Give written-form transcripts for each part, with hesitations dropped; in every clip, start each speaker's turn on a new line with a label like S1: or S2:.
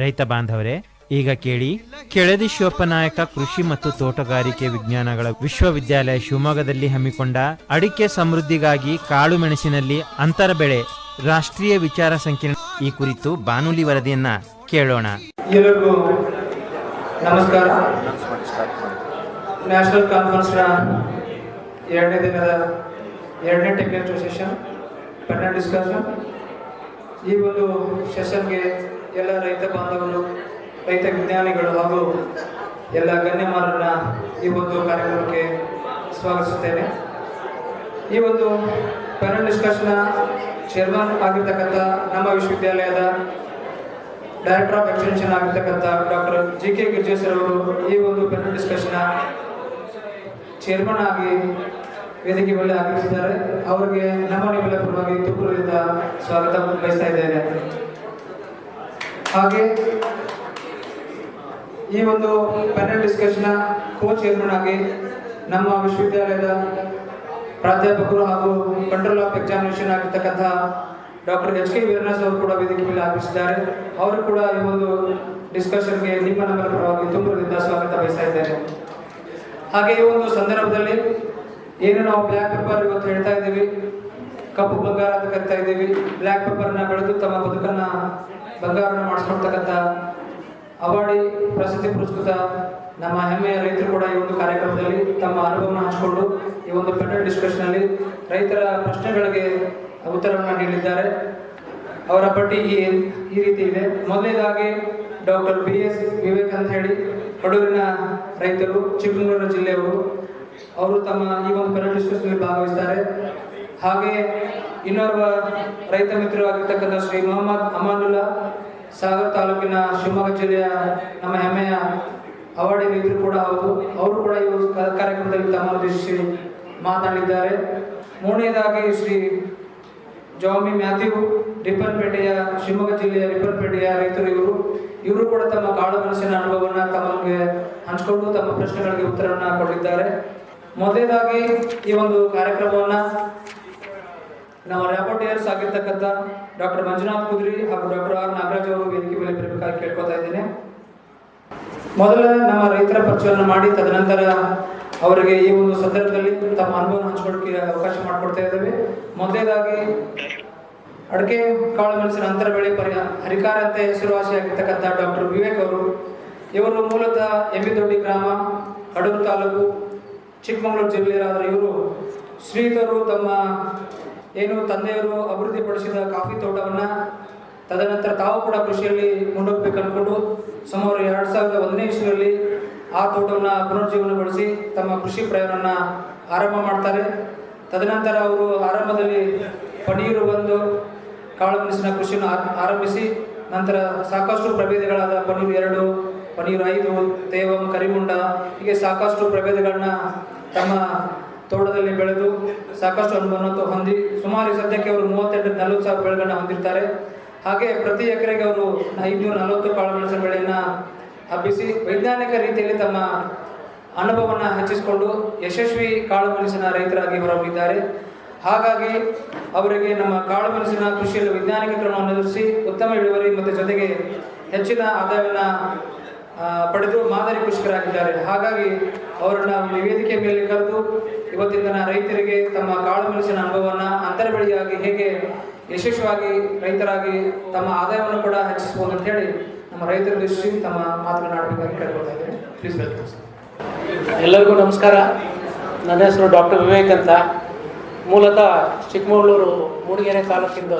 S1: ರೈತ ಬಾಂಧವರೇ, ಈಗ ಕೇಳಿ ಕೆಳದಿ ಶಿವಪ್ಪನಾಯಕ ಕೃಷಿ ಮತ್ತು ತೋಟಗಾರಿಕೆ ವಿಜ್ಞಾನಗಳ ವಿಶ್ವವಿದ್ಯಾಲಯ ಶಿವಮೊಗ್ಗದಲ್ಲಿ ಹಮ್ಮಿಕೊಂಡ ಅಡಿಕೆ ಸಮೃದ್ಧಿಗಾಗಿ ಕಾಳು ಮೆಣಸಿನಲ್ಲಿ ಅಂತರ ಬೆಳೆ ರಾಷ್ಟ್ರೀಯ ವಿಚಾರ ಸಂಕಿರಣ ಈ ಕುರಿತು ಬಾನುಲಿ ವರದಿಯನ್ನ ಕೇಳೋಣ.
S2: ಎಲ್ಲರಿಗೂ ನಮಸ್ಕಾರ. ನ್ಯಾಷನಲ್ ಕಾನ್ಫರೆನ್ಸ್ನ ಎರಡನೇ ದಿನದ ಎರಡನೇ ಟೆಕ್ನಿಕಲ್ ಸೆಷನ್ ಪ್ಯಾನಲ್ ಡಿಸ್ಕಷನ್. ಈ ಒಂದು ಸೆಷನ್ಗೆ ಎಲ್ಲ ರೈತ ಬಾಂಧವರು, ರೈತ ವಿಜ್ಞಾನಿಗಳು ಹಾಗೂ ಎಲ್ಲ ಗಣ್ಯಮಾನರನ್ನ ಈ ಒಂದು ಕಾರ್ಯಕ್ರಮಕ್ಕೆ ಸ್ವಾಗತಿಸುತ್ತೇನೆ. ಈ ಒಂದು ಪ್ಯಾನಲ್ ಡಿಸ್ಕಷನ್ನ ಚೇರ್ಮನ್ ಆಗಿರ್ತಕ್ಕಂಥ ನಮ್ಮ ವಿಶ್ವವಿದ್ಯಾಲಯದ ಡೈರೆಕ್ಟರ್ ಆಫ್ ಎಕ್ಸ್ಟೆನ್ಷನ್ ಆಗಿರ್ತಕ್ಕಂಥ ಡಾಕ್ಟರ್ ಜಿ.ಕೆ. ಗಿರ್ಜೆ ಸರ್ ಅವರು ಈ ಒಂದು ಪ್ಯಾನಲ್ ಡಿಸ್ಕಷನ್ನ ಚೇರ್ಮನ್ ಆಗಿ ವೇದಿಕೆ ಮೇಲೆ ಆಗಮಿಸಿದ್ದಾರೆ. ಅವರಿಗೆ ನಮ್ಮ ನಿಮ್ಮೆಲ್ಲ ಪರವಾಗಿ ತುಮಕೂರಿನಿಂದ ಸ್ವಾಗತ ಬಯಸ್ತಾ ಇದ್ದೇನೆ. ಹಾಗೆ ಈ ಒಂದು ಪ್ಯಾನಲ್ ಡಿಸ್ಕಷನ್ನ ಕೋ ಚೇರ್ಮನ್ ಆಗಿ ನಮ್ಮ ವಿಶ್ವವಿದ್ಯಾಲಯದ ಪ್ರಾಧ್ಯಾಪಕರು ಹಾಗೂ ಕಂಟ್ರೋಲ್ ಆಫ್ ಎಕ್ಸಾಮಿನೇಷನ್ ಆಗಿರ್ತಕ್ಕಂಥ ಡಾಕ್ಟರ್ ಎಚ್.ಕೆ. ವೀರನಾಥ್ ಅವರು ಕೂಡ ವೇದಿಕೆ ಮೇಲೆ ಆಗಮಿಸಿದ್ದಾರೆ. ಅವರು ಕೂಡ ಈ ಒಂದು ಡಿಸ್ಕಷನ್ಗೆ ನಿಮ್ಮ ನಮ್ಮೆಲ್ಲ ಪರವಾಗಿ ತುಮಕೂರಿನಿಂದ ಸ್ವಾಗತ ಬಯಸ್ತಾ ಇದ್ದೇನೆ. ಹಾಗೆ ಈ ಒಂದು ಸಂದರ್ಭದಲ್ಲಿ ಏನು ನಾವು ಬ್ಲ್ಯಾಕ್ ಪೆಪ್ಪರ್ ಇವತ್ತು ಹೇಳ್ತಾ ಇದ್ದೀವಿ, ಕಪ್ಪು ಬಂಗಾರ ಅಂತ ಕರಿತಾ ಇದ್ದೀವಿ. ಬ್ಲ್ಯಾಕ್ ಪೆಪ್ಪರ್ನ ಬೆಳೆದು ತಮ್ಮ ಬದುಕನ್ನ ಬಂಗಾರನ ಮಾಡಿಸ್ಕೊಳ್ತಕ್ಕಂಥ ಅವಾರ್ಡಿ ಪ್ರಸಿದ್ಧಿ ಪುರಸ್ಕೃತ ನಮ್ಮ ಹೆಮ್ಮೆಯ ರೈತರು ಕೂಡ ಈ ಒಂದು ಕಾರ್ಯಕ್ರಮದಲ್ಲಿ ತಮ್ಮ ಅನುಭವನ ಹಂಚಿಕೊಂಡು ಈ ಒಂದು ಪ್ಯಾನಲ್ ಡಿಸ್ಕಷನ್ ಅಲ್ಲಿ ರೈತರ ಪ್ರಶ್ನೆಗಳಿಗೆ ಉತ್ತರವನ್ನು ನೀಡಿದ್ದಾರೆ. ಅವರ ಪಟ್ಟಿ ಈ ರೀತಿ ಇದೆ. ಮೊದಲನೇದಾಗಿ ಡಾಕ್ಟರ್ ಬಿ.ಎಸ್. ವಿವೇಕ್ ಅಂತ ಹೇಳಿ ಕಡೂರಿನ ರೈತರು, ಚಿಕ್ಕಮಗಳೂರು ಜಿಲ್ಲೆಯವರು. ಅವರು ತಮ್ಮ ಈ ಒಂದು ಪ್ಯಾನಲ್ ಡಿಸ್ಕಷನ್ ಭಾಗವಹಿಸ್ತಾರೆ. ಹಾಗೆ ಇನ್ನೋರ್ವ ರೈತ ಮಿತ್ರರು ಆಗಿರ್ತಕ್ಕಂಥ ಶ್ರೀ ಮೊಹಮ್ಮದ್ ಅಮಾನುಲ್ಲಾ, ಸಾಗರ ತಾಲೂಕಿನ ಶಿವಮೊಗ್ಗ ಜಿಲ್ಲೆಯ ನಮ್ಮ ಹೆಮ್ಮೆಯ ಅವಾರ್ಡಿ ರೈತರು ಕೂಡ ಹೌದು. ಅವರು ಕೂಡ ಈ ಕಾರ್ಯಕ್ರಮದಲ್ಲಿ ತಮ್ಮ ಉದ್ದೇಶಿಸಿ ಮಾತನಾಡಿದ್ದಾರೆ. ಮೂರನೇದಾಗಿ ಶ್ರೀ ಜಾಮಿ ಮ್ಯಾಥ್ಯೂ, ರಿಪ್ಪನ್ಪೇಟೆಯ ಶಿವಮೊಗ್ಗ ಜಿಲ್ಲೆಯ ರಿಪ್ಪನ್ಪೇಟೆಯ ರೈತರು. ಇವರು ಕೂಡ ತಮ್ಮ ಕಾಳು ಮೆಣಸಿನ ಅನುಭವವನ್ನು ತಮಗೆ ಹಂಚಿಕೊಂಡು ತಮ್ಮ ಪ್ರಶ್ನೆಗಳಿಗೆ ಉತ್ತರವನ್ನು ಕೊಟ್ಟಿದ್ದಾರೆ. ಮೊದಲನೇದಾಗಿ ಈ ಒಂದು ಕಾರ್ಯಕ್ರಮವನ್ನು ನಮ್ಮ ರ್ಯಾಪೋರ್ಟಿಯರ್ಸ್ ಆಗಿರ್ತಕ್ಕಂಥ ಡಾಕ್ಟರ್ ಮಂಜುನಾಥ್ ಕುದ್ರಿ ಹಾಗೂ ಡಾಕ್ಟರ್ ಆರ್ ನಾಗರಾಜ್ ಅವರು ವೇದಿಕೆ ಮೇಲೆ ಬರಬೇಕಾಗಿ ಕೇಳ್ಕೊತಾ ಇದ್ದೇನೆ. ಮೊದಲ ನಮ್ಮ ರೈತರ ಪರಿಚಯವನ್ನು ಮಾಡಿ ತದನಂತರ ಅವರಿಗೆ ಈ ಒಂದು ಸಂದರ್ಭದಲ್ಲಿ ತಮ್ಮ ಅನುಭವ ಹಂಚಿಕೊಳ್ಳಕ್ಕೆ ಅವಕಾಶ ಮಾಡಿಕೊಡ್ತಾ ಇದ್ದೇವೆ. ಮೊದಲನೇದಾಗಿ ಅಡಿಕೆ ಕಾಳು ಮೆಣಸಿನ ಅಂತರ ಬೆಳೆ ಹರಿಕಾರ ಅಂತ ಹೆಸರುವಾಸಿಯಾಗಿರ್ತಕ್ಕಂಥ ಡಾಕ್ಟರ್ ವಿವೇಕ್ ಅವರು. ಇವರು ಮೂಲತಃ ಎಮ್ಮಿದೊಡ್ಡಿ ಗ್ರಾಮ, ಕಡೂರು ತಾಲೂಕು, ಚಿಕ್ಕಮಗಳೂರು ಜಿಲ್ಲೆಯರಾದ ಇವರು ಶ್ರೀಧರು ತಮ್ಮ ಏನು ತಂದೆಯವರು ಅಭಿವೃದ್ಧಿಪಡಿಸಿದ ಕಾಫಿ ತೋಟವನ್ನು ತದನಂತರ ತಾವು ಕೂಡ ಕೃಷಿಯಲ್ಲಿ ಮುಂದೋಗ್ಬೇಕು ಅಂದ್ಕೊಂಡು ಸುಮಾರು 2001ನೇ ಇಸ್ವಿಯಲ್ಲಿ ಆ ತೋಟವನ್ನು ಪುನರ್ಜೀವನಗೊಳಿಸಿ ತಮ್ಮ ಕೃಷಿ ಪ್ರಯಾಣವನ್ನು ಆರಂಭ ಮಾಡ್ತಾರೆ. ತದನಂತರ ಅವರು ಆರಂಭದಲ್ಲಿ ಪನೀರು ಒಂದು ಕಾಳು ಮೆಣಸಿನ ಕೃಷಿಯನ್ನು ಆರಂಭಿಸಿ ನಂತರ ಸಾಕಷ್ಟು ಪ್ರಭೇದಗಳಾದ ಪನೀರು 2, ಪನೀರು 5, ತೇವಂ, ಕರಿಮುಂಡ ಹೀಗೆ ಸಾಕಷ್ಟು ಪ್ರಭೇದಗಳನ್ನ ತಮ್ಮ ತೋಟದಲ್ಲಿ ಬೆಳೆದು ಸಾಕಷ್ಟು ಅನುಭವವನ್ನು ಹೊಂದಿ ಸುಮಾರು ಸದ್ಯಕ್ಕೆ ಅವರು 38-40 ಸಾವಿರ ಬೆಳೆಗಳನ್ನ ಹೊಂದಿರ್ತಾರೆ. ಹಾಗೆ ಪ್ರತಿ ಎಕರೆಗೆ ಅವರು 540 ಕಾಳು ಮೆಣಸಿನ ಬೆಳೆಯನ್ನು ಹಬ್ಬಿಸಿ ವೈಜ್ಞಾನಿಕ ರೀತಿಯಲ್ಲಿ ತಮ್ಮ ಅನುಭವವನ್ನು ಹೆಚ್ಚಿಸಿಕೊಂಡು ಯಶಸ್ವಿ ಕಾಳು ಮೆಣಸಿನ ರೈತರಾಗಿ ಹೊರಹೊಮ್ಮಿದ್ದಾರೆ. ಹಾಗಾಗಿ ಅವರಿಗೆ ನಮ್ಮ ಕಾಳು ಮೆಣಸಿನ ಕೃಷಿಯಲ್ಲಿ ವೈಜ್ಞಾನಿಕ ಕ್ರಮವನ್ನು ಅನುಸರಿಸಿ ಉತ್ತಮ ಇಳುವರಿ ಮತ್ತು ಜೊತೆಗೆ ಹೆಚ್ಚಿನ ಆದಾಯವನ್ನು ಪಡೆದು ಮಾದರಿ ಕೃಷಿಕರಾಗಿದ್ದಾರೆ. ಹಾಗಾಗಿ ಅವರನ್ನ ವೇದಿಕೆ ಮೇಲೆ ಕರೆದು ಇವತ್ತಿನ ರೈತರಿಗೆ ತಮ್ಮ ಕಾಳು ಮೆಣಸಿನ ಅನುಭವವನ್ನು ಅಂತರ ಬೆಳೆಯಾಗಿ ಹೇಗೆ ಯಶಸ್ವಿಯಾಗಿ ರೈತರಾಗಿ ತಮ್ಮ ಆದಾಯವನ್ನು ಕೂಡ ಹೆಚ್ಚಿಸಬಹುದು ಅಂತ ಹೇಳಿ ನಮ್ಮ ರೈತರ ದೃಷ್ಟಿ ತಮ್ಮ ಮಾತನಾಡಬೇಕಾಗಿ ಕೇಳ್ಕೊಳ್ತಾ ಇದ್ದೇನೆ. Please welcome.
S3: ಎಲ್ಲರಿಗೂ ನಮಸ್ಕಾರ. ನನ್ನ ಹೆಸರು ಡಾಕ್ಟರ್ ವಿವೇಕ್ ಅಂತ. ಮೂಲತಃ ಚಿಕ್ಕಮಗಳೂರು ಮೂಡಿಗೆರೆ ತಾಲೂಕಿಂದ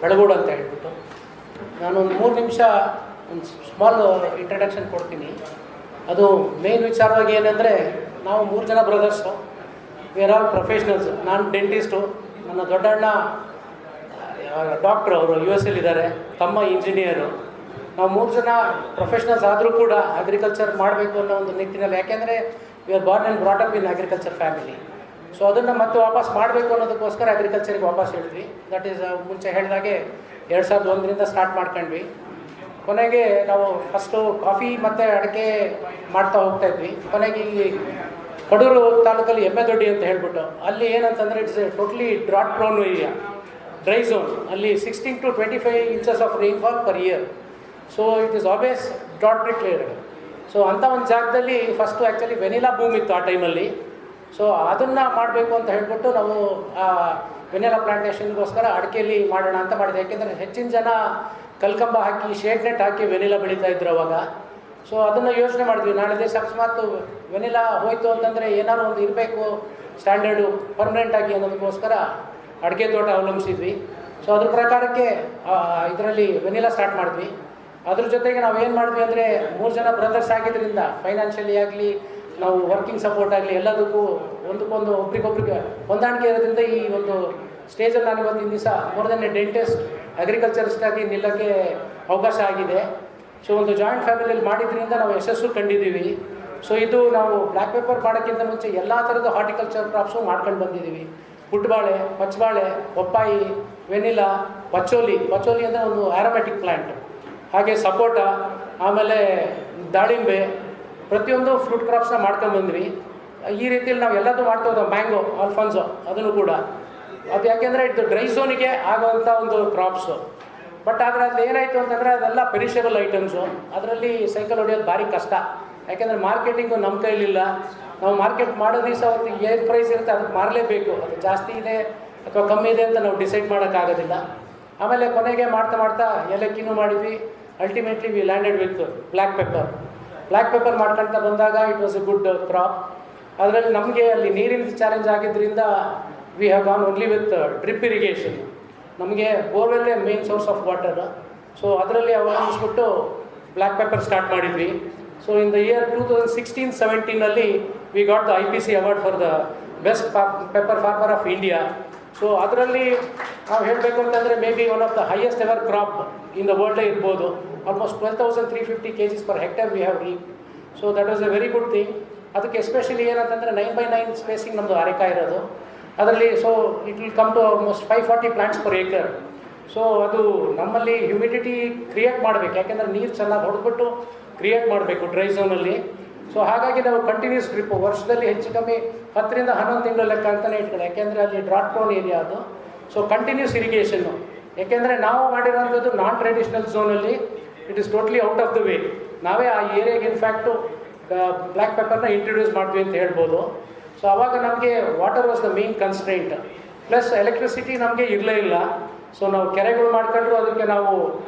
S3: ಬೆಳಗೋಡು ಅಂತ ಹೇಳ್ಬಿಟ್ಟು ನಾನು ಒಂದು 3 ನಿಮಿಷ ಒಂದು ಸ್ಮಾಲ್ ಇಂಟ್ರಡಕ್ಷನ್ ಕೊಡ್ತೀನಿ. ಅದು ಮೇನ್ ವಿಚಾರವಾಗಿ ಏನಂದರೆ, ನಾವು 3 ಜನ brothers, we are all professionals. ನಾನು ಡೆಂಟಿಸ್ಟು, ನನ್ನ ದೊಡ್ಡಣ್ಣ ಡಾಕ್ಟ್ರು, ಅವರು US ಇದ್ದಾರೆ, ತಮ್ಮ ಇಂಜಿನಿಯರು. ನಾವು 3 ಜನ ಪ್ರೊಫೆಷ್ನಲ್ಸ್ ಆದರೂ ಕೂಡ ಅಗ್ರಿಕಲ್ಚರ್ ಮಾಡಬೇಕು ಅನ್ನೋ ಒಂದು ನಿಟ್ಟಿನಲ್ಲಿ, ಯಾಕೆಂದರೆ we are born and brought up in agriculture family. So ಅದನ್ನು ಮತ್ತೆ ವಾಪಸ್ ಮಾಡಬೇಕು ಅನ್ನೋದಕ್ಕೋಸ್ಕರ ಅಗ್ರಿಕಲ್ಚರಿಗೆ ವಾಪಸ್ ಹೇಳಿದ್ವಿ. ದಟ್ ಈಸ್ ಮುಂಚೆ ಹೇಳಿದಾಗೆ 2001ರಿಂದ ಸ್ಟಾರ್ಟ್ ಮಾಡ್ಕೊಂಡ್ವಿ. ಕೊನೆಗೆ ನಾವು ಫಸ್ಟು ಕಾಫಿ ಮತ್ತು ಅಡಿಕೆ ಮಾಡ್ತಾ ಹೋಗ್ತಾಯಿದ್ವಿ. ಕೊನೆಗೆ ಇಲ್ಲಿ ಕಡೂರು ತಾಲೂಕಲ್ಲಿ ಎಮ್ಮೆದೊಡ್ಡಿ ಅಂತ ಹೇಳ್ಬಿಟ್ಟು, ಅಲ್ಲಿ ಏನಂತಂದರೆ it's A totally drought prone area, dry zone. ಅಲ್ಲಿ 16 to 25 inches of rainfall per year. So it is always dot declared. So ಅಂಥ ಒಂದು ಜಾಗದಲ್ಲಿ ಫಸ್ಟು ಆ್ಯಕ್ಚುಲಿ ವೆನಿಲಾ ಬೂಮ್ ಇತ್ತು ಆ ಟೈಮಲ್ಲಿ. ಸೊ ಅದನ್ನು ಮಾಡಬೇಕು ಅಂತ ಹೇಳ್ಬಿಟ್ಟು ನಾವು ವೆನಿಲಾ ಪ್ಲಾಂಟೇಷನ್ಗೋಸ್ಕರ ಅಡಿಕೆಯಲ್ಲಿ ಮಾಡೋಣ ಅಂತ ಮಾಡಿದೆ. ಯಾಕೆಂದರೆ ಹೆಚ್ಚಿನ ಜನ ಕಲ್ಕಂಬ ಹಾಕಿ ಶೇಡ್ ನೆಟ್ ಹಾಕಿ ವೆನಿಲಾ ಬೆಳೀತಾ ಇದ್ರು ಅವಾಗ. ಸೊ ಅದನ್ನು ಯೋಚನೆ ಮಾಡಿದ್ವಿ, ನಾಳೆ ದಿವಸ ಅಕಸ್ಮಾತ್ ವೆನಿಲಾ ಹೋಯಿತು ಅಂತಂದರೆ ಏನಾದ್ರು ಒಂದು ಇರಬೇಕು ಸ್ಟ್ಯಾಂಡರ್ಡು ಪರ್ಮನೆಂಟಾಗಿ ಅನ್ನೋದಕ್ಕೋಸ್ಕರ ಅಡಿಕೆ ತೋಟ ಅವಲಂಬಿಸಿದ್ವಿ. ಸೊ ಅದ್ರ ಪ್ರಕಾರಕ್ಕೆ ಇದರಲ್ಲಿ ವೆನಿಲಾ ಸ್ಟಾರ್ಟ್ ಮಾಡಿದ್ವಿ. ಅದ್ರ ಜೊತೆಗೆ ನಾವು ಏನು ಮಾಡಿದ್ವಿ ಅಂದರೆ 3 ಜನ ಬ್ರದರ್ಸ್ ಆಗಿದ್ದರಿಂದ ಫೈನಾನ್ಷಿಯಲಿ ಆಗಲಿ ನಾವು ವರ್ಕಿಂಗ್ ಸಪೋರ್ಟ್ ಆಗಲಿ ಎಲ್ಲದಕ್ಕೂ ಒಂದಕ್ಕೊಂದು ಒಬ್ರಿಗೊಬ್ರಿಗೆ ಹೊಂದಾಣಿಕೆ ಇರೋದ್ರಿಂದ ಈ ಒಂದು ಸ್ಟೇಜಲ್ಲಿ ನಾನು ಇವತ್ತಿನ ದಿವಸ more than A dentist agriculturist ಆಗಿ ನಿಲ್ಲಕ್ಕೆ ಅವಕಾಶ ಆಗಿದೆ. ಸೊ ಒಂದು ಜಾಯಿಂಟ್ ಫ್ಯಾಮಿಲಿಯಲ್ಲಿ ಮಾಡಿದ್ರಿಂದ ನಾವು ಯಶಸ್ಸು ಕಂಡಿದ್ದೀವಿ. ಸೊ ಇದು ನಾವು ಬ್ಲ್ಯಾಕ್ ಪೆಪ್ಪರ್ ಮಾಡೋಕ್ಕಿಂತ ಮುಂಚೆ ಎಲ್ಲ ಥರದ ಹಾರ್ಟಿಕಲ್ಚರ್ ಕ್ರಾಪ್ಸು ಮಾಡ್ಕೊಂಡು ಬಂದಿದ್ದೀವಿ. ಪುಟ್ಟಬಾಳೆ, ಪಚ್ಚಬಾಳೆ, ಪಪ್ಪಾಯಿ, ವೆನಿಲಾ, ಪಚೋಲಿ ಅಂದರೆ ಒಂದು ಆರೋಮ್ಯಾಟಿಕ್ ಪ್ಲ್ಯಾಂಟ್, ಹಾಗೆ ಸಪೋಟ, ಆಮೇಲೆ ದಾಳಿಂಬೆ, ಪ್ರತಿಯೊಂದು ಫ್ರೂಟ್ ಕ್ರಾಪ್ಸ್ನ ಮಾಡ್ಕೊಂಡು ಬಂದ್ವಿ. ಈ ರೀತಿಯಲ್ಲಿ ನಾವು ಎಲ್ಲದೂ ಮಾಡ್ತಾ ಹೋದ. ಮ್ಯಾಂಗೋ, ಆಲ್ಫಾನ್ಸೋ ಅದನ್ನು ಕೂಡ. ಅದು ಯಾಕೆಂದರೆ ಇದು ಡ್ರೈ ಝೋನಿಗೆ ಆಗೋವಂಥ ಒಂದು ಕ್ರಾಪ್ಸು. ಬಟ್ ಆದರೆ ಅದು ಏನಾಯಿತು ಅಂತಂದರೆ ಅದೆಲ್ಲ ಪೆರಿಷಬಲ್ ಐಟಮ್ಸು. ಅದರಲ್ಲಿ ಸೈಕಲ್ ಹೊಡೆಯೋದು ಭಾರಿ ಕಷ್ಟ. ಯಾಕೆಂದರೆ ಮಾರ್ಕೆಟಿಂಗು ನಮ್ಮ ಕೈಲಿಲ್ಲ. ನಾವು ಮಾರ್ಕೆಟ್ ಮಾಡೋ ದಿವಸ ಅವತ್ತು ಏನು ಪ್ರೈಸ್ ಇರುತ್ತೆ ಅದಕ್ಕೆ ಮಾರಲೇಬೇಕು. ಅದು ಜಾಸ್ತಿ ಇದೆ ಅಥವಾ ಕಮ್ಮಿ ಇದೆ ಅಂತ ನಾವು ಡಿಸೈಡ್ ಮಾಡೋಕ್ಕಾಗೋದಿಲ್ಲ. ಆಮೇಲೆ ಕೊನೆಗೆ ಮಾಡ್ತಾ ಏಲಕ್ಕಿನೂ ಮಾಡಿದ್ವಿ. Ultimately we landed with black pepper ಮಾಡ್ಕೊಳ್ತಾ ಬಂದಾಗ it was a good crop. ಅದರಲ್ಲಿ ನಮಗೆ ಅಲ್ಲಿ ನೀರಿನ ಚಾಲೆಂಜ್ ಆಗಿದ್ದರಿಂದ we have gone only with drip irrigation. ನಮಗೆ ಬೋರ್ವೆಲ್ಲೇ main source of water. So ಅದರಲ್ಲಿ ಅವಲಂಬಿಸ್ಬಿಟ್ಟು ಬ್ಲ್ಯಾಕ್ ಪೆಪ್ಪರ್ ಸ್ಟಾರ್ಟ್ ಮಾಡಿದ್ವಿ. So in the year 2016-17 we got the IPC award for the best pepper farmer of India. So ಅದರಲ್ಲಿ ನಾವು ಹೇಳಬೇಕು ಅಂತಂದರೆ maybe one of the highest ever crop in the ವರ್ಲ್ಡೇ ಇರ್ಬೋದು. Almost 12,350 kgs per hectare we have reap. So that was a very good thing. ಅದಕ್ಕೆ especially ಏನಂತಂದರೆ 9x9 spacing ನಮ್ಮದು areca ಇರೋದು ಅದರಲ್ಲಿ. So it will come to almost 540 plants per acre. ಸೊ ಅದು ನಮ್ಮಲ್ಲಿ ಹ್ಯುಮಿಡಿಟಿ ಕ್ರಿಯೇಟ್ ಮಾಡಬೇಕು, ಯಾಕೆಂದರೆ ನೀರು ಚೆನ್ನಾಗಿ ಹೊಡೆದ್ಬಿಟ್ಟು ಕ್ರಿಯೇಟ್ ಮಾಡಬೇಕು ಡ್ರೈ ಝೋನಲ್ಲಿ. ಸೊ ಹಾಗಾಗಿ ನಾವು ಕಂಟಿನ್ಯೂಸ್ ಡ್ರಿಪ್ಪು ವರ್ಷದಲ್ಲಿ ಹೆಚ್ಚು ಕಮ್ಮಿ 10-11 ತಿಂಗಳು ಲೆಕ್ಕ ಅಂತಲೇ ಇಟ್ಕೊಳ್ಳಿ. ಯಾಕೆಂದರೆ ಅಲ್ಲಿ ಡ್ರಾಟ್ ಪ್ರೋನ್ ಏರಿಯಾ ಅದು. ಸೊ ಕಂಟಿನ್ಯೂಸ್ ಇರಿಗೇಷನ್ನು, ಯಾಕೆಂದರೆ ನಾವು ಮಾಡಿರೋಂಥದ್ದು ನಾನ್ ಟ್ರೆಡಿಷನಲ್ ಝೋನಲ್ಲಿ it is totally out of the way. ನಾವೇ ಆ ಏರಿಯಾಗೆ ಇನ್ಫ್ಯಾಕ್ಟು ಬ್ಲ್ಯಾಕ್ ಪೆಪ್ಪರ್ನ ಇಂಟ್ರೊಡ್ಯೂಸ್ ಮಾಡ್ತೀವಿ ಅಂತ ಹೇಳ್ಬೋದು. ಸೊ ಆವಾಗ ನಮಗೆ water was the main constraint, plus electricity ನಮಗೆ ಇರಲೇ ಇಲ್ಲ. ಸೊ ನಾವು ಕೆರೆಗಳು ಮಾಡ್ಕೊಂಡ್ರು ಅದಕ್ಕೆ ನಾವು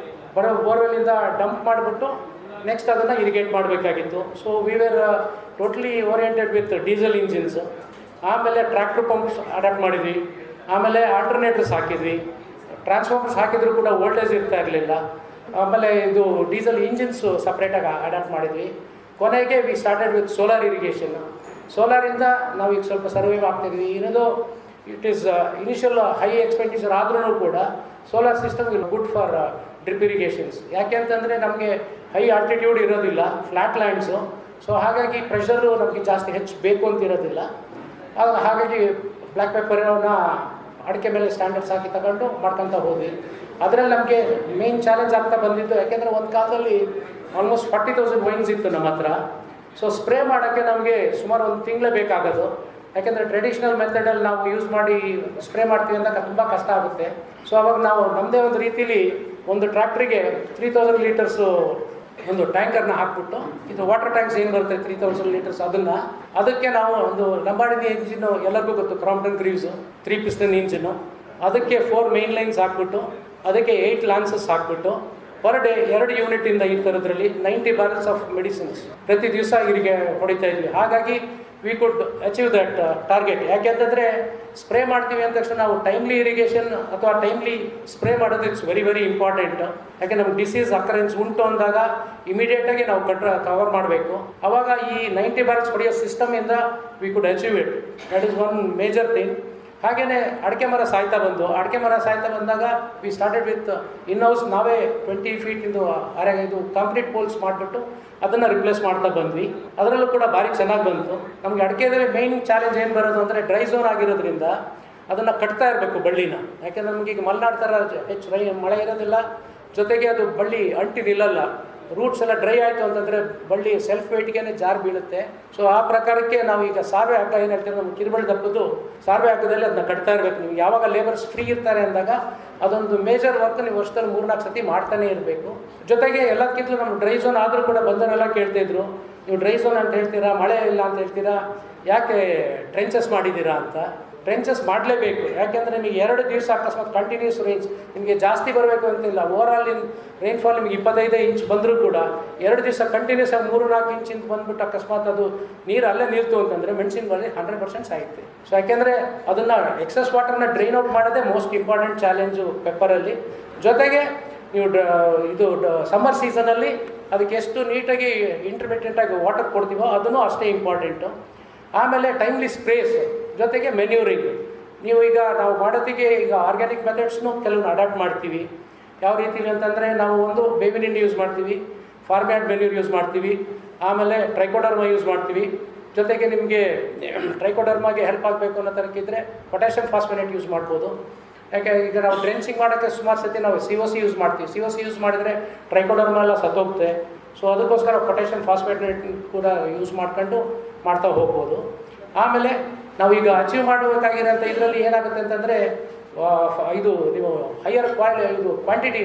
S3: ಬರೋ ಬೋರ್ವೆಲ್ಲಿಂದ ಡಂಪ್ ಮಾಡಿಬಿಟ್ಟು ನೆಕ್ಸ್ಟ್ ಅದನ್ನು ಇರಿಗೇಟ್ ಮಾಡಬೇಕಾಗಿತ್ತು. So we were totally oriented with diesel engines. ಆಮೇಲೆ ಟ್ರ್ಯಾಕ್ಟರ್ ಪಂಪ್ಸ್ ಅಡಾಪ್ಟ್ ಮಾಡಿದ್ವಿ. ಆಮೇಲೆ ಆಲ್ಟರ್ನೇಟರ್ಸ್ ಹಾಕಿದ್ವಿ. ಟ್ರಾನ್ಸ್ಫಾರ್ಮರ್ಸ್ ಹಾಕಿದರೂ ಕೂಡ ವೋಲ್ಟೇಜ್ ಇರ್ತಾ ಇರಲಿಲ್ಲ. ಆಮೇಲೆ ಇದು ಡೀಸೆಲ್ ಇಂಜಿನ್ಸು ಸಪ್ರೇಟಾಗಿ ಅಡಾಪ್ಟ್ ಮಾಡಿದ್ವಿ. ಕೊನೆಗೆ we started with solar irrigation. ಸೋಲಾರಿಂದ ನಾವು ಈಗ ಸ್ವಲ್ಪ ಸರ್ವೈವ್ ಆಗ್ತಿದ್ವಿ. ಏನದು it is initial high expenditure ಆದ್ರೂ ಕೂಡ solar system will good for drip irrigations. ಯಾಕೆ ಅಂತಂದರೆ ನಮಗೆ ಹೈ ಆಲ್ಟಿಟ್ಯೂಡ್ ಇರೋದಿಲ್ಲ, ಫ್ಲ್ಯಾಟ್ ಲ್ಯಾಂಡ್ಸು. ಸೊ ಹಾಗಾಗಿ ಪ್ರೆಷರು ನಮಗೆ ಜಾಸ್ತಿ ಹೆಚ್ಚು ಬೇಕು ಅಂತ ಇರೋದಿಲ್ಲ. ಹಾಗಾಗಿ ಬ್ಲ್ಯಾಕ್ ಪೆಪ್ಪರನ್ನ ಅಡಿಕೆ ಮೇಲೆ ಸ್ಟ್ಯಾಂಡರ್ಡ್ಸ್ ಹಾಕಿ ತಗೊಂಡು ಮಾಡ್ಕೊತ ಹೋದ್ವಿ. ಅದರಲ್ಲಿ ನಮಗೆ ಮೇನ್ ಚಾಲೆಂಜ್ ಆಗ್ತಾ ಬಂದಿದ್ದು, ಯಾಕೆಂದರೆ ಒಂದು ಕಾಲದಲ್ಲಿ ಆಲ್ಮೋಸ್ಟ್ 40,000 ವೈನ್ಸ್ ಇತ್ತು ನಮ್ಮ ಹತ್ರ. ಸೊ ಸ್ಪ್ರೇ ಮಾಡೋಕ್ಕೆ ನಮಗೆ ಸುಮಾರು 1 ತಿಂಗಳೇ ಬೇಕಾಗೋದು. ಯಾಕೆಂದರೆ ಟ್ರೆಡಿಷ್ನಲ್ ಮೆಥಡಲ್ಲಿ ನಾವು ಯೂಸ್ ಮಾಡಿ ಸ್ಪ್ರೇ ಮಾಡ್ತೀವಿ ಅಂದಾಗ ತುಂಬ ಕಷ್ಟ ಆಗುತ್ತೆ. ಸೊ ಅವಾಗ ನಾವು ನಮ್ಮದೇ ಒಂದು ರೀತಿಲಿ ಒಂದು ಟ್ರ್ಯಾಕ್ಟ್ರಿಗೆ 3,000 ಲೀಟರ್ಸು ಒಂದು ಟ್ಯಾಂಕರ್ನ ಹಾಕ್ಬಿಟ್ಟು, ಇದು ವಾಟರ್ ಟ್ಯಾಂಕ್ಸ್ ಏನು ಬರುತ್ತೆ 3,000 ಲೀಟರ್ಸ್, ಅದಕ್ಕೆ ನಾವು ಒಂದು ಲಂಬಾರ್ಡಿನಿ ಇಂಜಿನ್ನು ಎಲ್ಲರಿಗೂ ಗೊತ್ತು, ಕ್ರಾಂಪ್ಟನ್ ಕ್ರೀವ್ಸು 3 ಪಿಸ್ಟನ್ ಇಂಜಿನ್ನು, ಅದಕ್ಕೆ 4 ಮೇನ್ ಲೈನ್ಸ್ ಹಾಕ್ಬಿಟ್ಟು ಅದಕ್ಕೆ 8 ಲಾನ್ಸಸ್ ಹಾಕ್ಬಿಟ್ಟು ಪರ್ ಡೇ 2 ಯೂನಿಟಿಂದ ಈ ಥರದ್ರಲ್ಲಿ 90 barrels ಆಫ್ ಮೆಡಿಸಿನ್ಸ್ ಪ್ರತಿ ದಿವಸ ಇವರಿಗೆ ಹೊಡಿತಾ ಇದ್ವಿ. ಹಾಗಾಗಿ we could achieve that target. ಯಾಕೆ ಅಂತಂದರೆ ಸ್ಪ್ರೇ ಮಾಡ್ತೀವಿ ಅಂದ ತಕ್ಷಣ ನಾವು ಟೈಮ್ಲಿ ಇರಿಗೇಷನ್ ಅಥವಾ ಟೈಮ್ಲಿ ಸ್ಪ್ರೇ ಮಾಡೋದು ಇಟ್ಸ್ ವೆರಿ ವೆರಿ ಇಂಪಾರ್ಟೆಂಟ್. ಯಾಕೆ ನಮ್ಗೆ ಡಿಸೀಸ್ ಅಕರೆನ್ಸ್ ಉಂಟು ಅಂದಾಗ ಇಮಿಡಿಯೇಟಾಗಿ ನಾವು ಕವರ್ ಮಾಡಬೇಕು. ಆವಾಗ ಈ 90 barrels ಹೊಡೆಯೋ ಸಿಸ್ಟಮಿಂದ we could achieve it. That is one major thing. ಹಾಗೆಯೇ ಅಡಿಕೆ ಮರ ಸಾಯ್ತಾ ಬಂದಾಗ ವಿ ಸ್ಟಾರ್ಟೆಡ್ ವಿತ್ ಇನ್ಹೌಸ್ ನಾವೇ 20 feet ಇದು ಕಾಂಕ್ರೀಟ್ ಪೋಲ್ಸ್ ಮಾಡಿಬಿಟ್ಟು ಅದನ್ನು ರಿಪ್ಲೇಸ್ ಮಾಡ್ತಾ ಬಂದ್ವಿ. ಅದರಲ್ಲೂ ಕೂಡ ಭಾರಿ ಚೆನ್ನಾಗಿ ಬಂತು. ನಮಗೆ ಅಡಿಕೆದಲ್ಲಿ ಮೇಯ್ನ್ ಚಾಲೆಂಜ್ ಏನು ಬರೋದು ಅಂದರೆ ಡ್ರೈ ಝೋನ್ ಆಗಿರೋದ್ರಿಂದ ಅದನ್ನು ಕಟ್ತಾ ಇರಬೇಕು ಬಳ್ಳಿನ. ಯಾಕೆಂದರೆ ನಮಗೆ ಈಗ ಮಲೆನಾಡು ಥರ ಹೆಚ್ಚು ಮಳೆ ಇರೋದಿಲ್ಲ, ಜೊತೆಗೆ ಅದು ಬಳ್ಳಿ ಅಂಟಿ ನಿಲ್ಲಲ್ಲ. ರೂಟ್ಸ್ ಎಲ್ಲ ಡ್ರೈ ಆಯಿತು ಅಂತಂದರೆ ಬಳ್ಳಿ ಸೆಲ್ಫ್ ವೆಯ್ಟ್ಗೆ ಜಾರ್ ಬೀಳುತ್ತೆ. ಸೊ ಆ ಪ್ರಕಾರಕ್ಕೆ ನಾವು ಈಗ ಸಾರ್ವೆ ಹಗ್ಗ ಏನು ಹೇಳ್ತೀವಿ, ನಮ್ಮ ಕಿರುಬಳ್ಳಿ ದಪ್ಪದ್ದು ಸಾರ್ವೆ ಹಗ್ಗದಲ್ಲಿ ಅದನ್ನ ಕಟ್ತಾ ಇರಬೇಕು. ನೀವು ಯಾವಾಗ ಲೇಬರ್ಸ್ ಫ್ರೀ ಇರ್ತಾರೆ ಅಂದಾಗ ಅದೊಂದು ಮೇಜರ್ ವರ್ಕ್ ನೀವು ವರ್ಷದಲ್ಲಿ 3-4 ಸತಿ ಮಾಡ್ತಾನೆ ಇರಬೇಕು. ಜೊತೆಗೆ ಎಲ್ಲದಕ್ಕಿಂತಲೂ ನಮ್ಮ ಡ್ರೈ ಝೋನ್ ಆದರೂ ಕೂಡ ಬಂದವರೆಲ್ಲ ಕೇಳ್ತಿದ್ರು, ನೀವು ಡ್ರೈ ಝೋನ್ ಅಂತ ಹೇಳ್ತೀರಾ, ಮಳೆ ಇಲ್ಲ ಅಂತ ಹೇಳ್ತೀರಾ, ಯಾಕೆ ಟ್ರೆಂಚಸ್ ಮಾಡಿದ್ದೀರಾ ಅಂತ. ಟ್ರೆಂಚಸ್ ಮಾಡಲೇಬೇಕು, ಯಾಕೆಂದರೆ ನಿಮಗೆ 2 ದಿವಸ ಅಕಸ್ಮಾತ್ ಕಂಟಿನ್ಯೂಸ್ ರೇಂಜ್ ನಿಮಗೆ ಜಾಸ್ತಿ ಬರಬೇಕು ಅಂತಿಲ್ಲ. ಓವರಾಲ್ ರೈನ್ಫಾಲ್ ನಿಮಗೆ 25 ಇಂಚ್ ಬಂದರೂ ಕೂಡ 2 ದಿವಸ ಕಂಟಿನ್ಯೂಸ್ ಆಗಿ 3-4 ಇಂಚಿಂದ ಬಂದುಬಿಟ್ಟು ಅಕಸ್ಮಾತ್ ಅದು ನೀರು ಅಲ್ಲೇ ನಿಲ್ತು ಅಂತಂದರೆ ಮೆಣಸಿನ ಬಳಿ 100% ಸಾಯುತ್ತೆ. ಸೊ ಯಾಕೆಂದರೆ ಅದನ್ನು ಎಕ್ಸಸ್ ವಾಟರ್ನ ಡ್ರೈನ್ ಔಟ್ ಮಾಡೋದೇ ಮೋಸ್ಟ್ ಇಂಪಾರ್ಟೆಂಟ್ ಚಾಲೆಂಜು ಪೆಪ್ಪರಲ್ಲಿ. ಜೊತೆಗೆ ನೀವು ಇದು ಸಮ್ಮರ್ ಸೀಸನಲ್ಲಿ ಅದಕ್ಕೆ ಎಷ್ಟು ನೀಟಾಗಿ ಇಂಟರ್ಮಿಡಿಯೇಟಾಗಿ ವಾಟರ್ ಕೊಡ್ತೀವೋ ಅದನ್ನು ಅಷ್ಟೇ ಇಂಪಾರ್ಟೆಂಟು. ಆಮೇಲೆ ಟೈಮ್ಲಿ ಸ್ಪ್ರೇಸ್, ಜೊತೆಗೆ ಮೆನ್ಯೂರಿಂಗ್. ನೀವು ಈಗ ನಾವು ಮಾಡೋತ್ತಿಗೆ ಈಗ ಆರ್ಗ್ಯಾನಿಕ್ ಮೆಥಡ್ಸ್ನು ಕೆಲವನ್ನ ಅಡಾಪ್ಟ್ ಮಾಡ್ತೀವಿ. ಯಾವ ರೀತಿಲಿ ಅಂತಂದರೆ ನಾವು ಒಂದು ಬೇವಿನ ಹಿಂಡಿ ಯೂಸ್ ಮಾಡ್ತೀವಿ, ಫಾರ್ಮ್ಯಾಡ್ ಮೆನ್ಯೂರ್ ಯೂಸ್ ಮಾಡ್ತೀವಿ, ಆಮೇಲೆ ಟ್ರೈಕೋಡರ್ಮಾ ಯೂಸ್ ಮಾಡ್ತೀವಿ. ಜೊತೆಗೆ ನಿಮಗೆ ಟ್ರೈಕೋಡರ್ಮಾಗೆ ಹೆಲ್ಪ್ ಆಗಬೇಕು ಅನ್ನೋ ಥರಕ್ಕಿದ್ರೆ ಪೊಟ್ಯಾಷಿಯಂ ಫಾಸ್ಫೇಟ್ ಯೂಸ್ ಮಾಡ್ಬೋದು. ಯಾಕೆ ಈಗ ನಾವು ಡ್ರೆಂಚಿಂಗ್ ಮಾಡೋಕ್ಕೆ ಸುಮಾರು ಸತಿ ನಾವು COC ಯೂಸ್ ಮಾಡ್ತೀವಿ. COC ಯೂಸ್ ಮಾಡಿದರೆ ಟ್ರೈಕೋಡರ್ಮಾ ಎಲ್ಲ ಸತ್ತೋಗುತ್ತೆ. ಸೊ ಅದಕ್ಕೋಸ್ಕರ ಪೊಟ್ಯಾಷಿಯಂ ಫಾಸ್ಫೇಟ್ ಕೂಡ ಯೂಸ್ ಮಾಡ್ಕೊಂಡು ಮಾಡ್ತಾ ಹೋಗ್ಬೋದು. ಆಮೇಲೆ ನಾವು ಈಗ ಅಚೀವ್ ಮಾಡಬೇಕಾಗಿರೋಂಥ ಇದರಲ್ಲಿ ಏನಾಗುತ್ತೆ ಅಂತಂದರೆ ಇದು ನೀವು ಹೈಯರ್ ಕ್ವಾಂಟಿಟಿ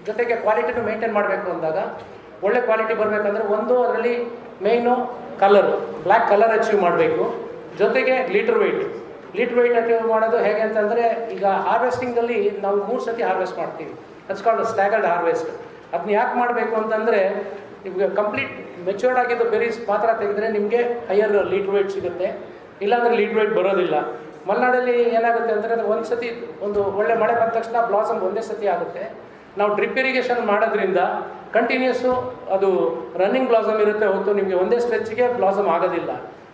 S3: ಜೊತೆಗೆ ಕ್ವಾಲಿಟಿನೂ ಮೇಂಟೈನ್ ಮಾಡಬೇಕು ಅಂದಾಗ ಒಳ್ಳೆ ಕ್ವಾಲಿಟಿ ಬರಬೇಕಂದ್ರೆ ಒಂದು ಅದರಲ್ಲಿ ಮೇಯ್ನು ಕಲರು, ಬ್ಲ್ಯಾಕ್ ಕಲರ್ ಅಚೀವ್ ಮಾಡಬೇಕು. ಜೊತೆಗೆ ಲೀಟ್ರ್ ವೆಯ್ಟ್ ಅಚೀವ್ ಮಾಡೋದು ಹೇಗೆ ಅಂತಂದರೆ ಈಗ ಹಾರ್ವೆಸ್ಟಿಂಗಲ್ಲಿ ನಾವು 3 ಸತಿ ಹಾರ್ವೆಸ್ಟ್ ಮಾಡ್ತೀವಿ. That's called staggered harvest. ಅದನ್ನ ಯಾಕೆ ಮಾಡಬೇಕು ಅಂತಂದರೆ ನಿಮಗೆ ಕಂಪ್ಲೀಟ್ ಮೆಚೂರ್ಡ್ ಆಗಿದ್ದು ಬೆರೀಸ್ ಮಾತ್ರ ತೆಗೆದ್ರೆ ನಿಮಗೆ ಹೈಯರ್ ಲೀಟ್ರ್ ವೆಯ್ಟ್ ಸಿಗುತ್ತೆ, ಇಲ್ಲಾಂದರೆ ಲೀಟ್ರ್ ವೆಯ್ಟ್ ಬರೋದಿಲ್ಲ. ಮಲೆನಾಡಲ್ಲಿ ಏನಾಗುತ್ತೆ ಅಂದರೆ ಒಂದು ಸತಿ ಒಂದು ಒಳ್ಳೆ ಮಳೆ ಬಂದ ತಕ್ಷಣ ಬ್ಲಾಸಮ್ ಒಂದೇ ಸತಿ ಆಗುತ್ತೆ. ನಾವು ಡ್ರಿಪ್ ಇರಿಗೇಷನ್ ಮಾಡೋದ್ರಿಂದ ಕಂಟಿನ್ಯೂಸು ಅದು ರನ್ನಿಂಗ್ ಬ್ಲಾಸಮ್ ಇರುತ್ತೆ ಹೊತ್ತು ನಿಮಗೆ ಒಂದೇ ಸ್ಟ್ರೆಚ್ಗೆ ಬ್ಲಾಸಮ್ ಆಗೋದಿಲ್ಲ.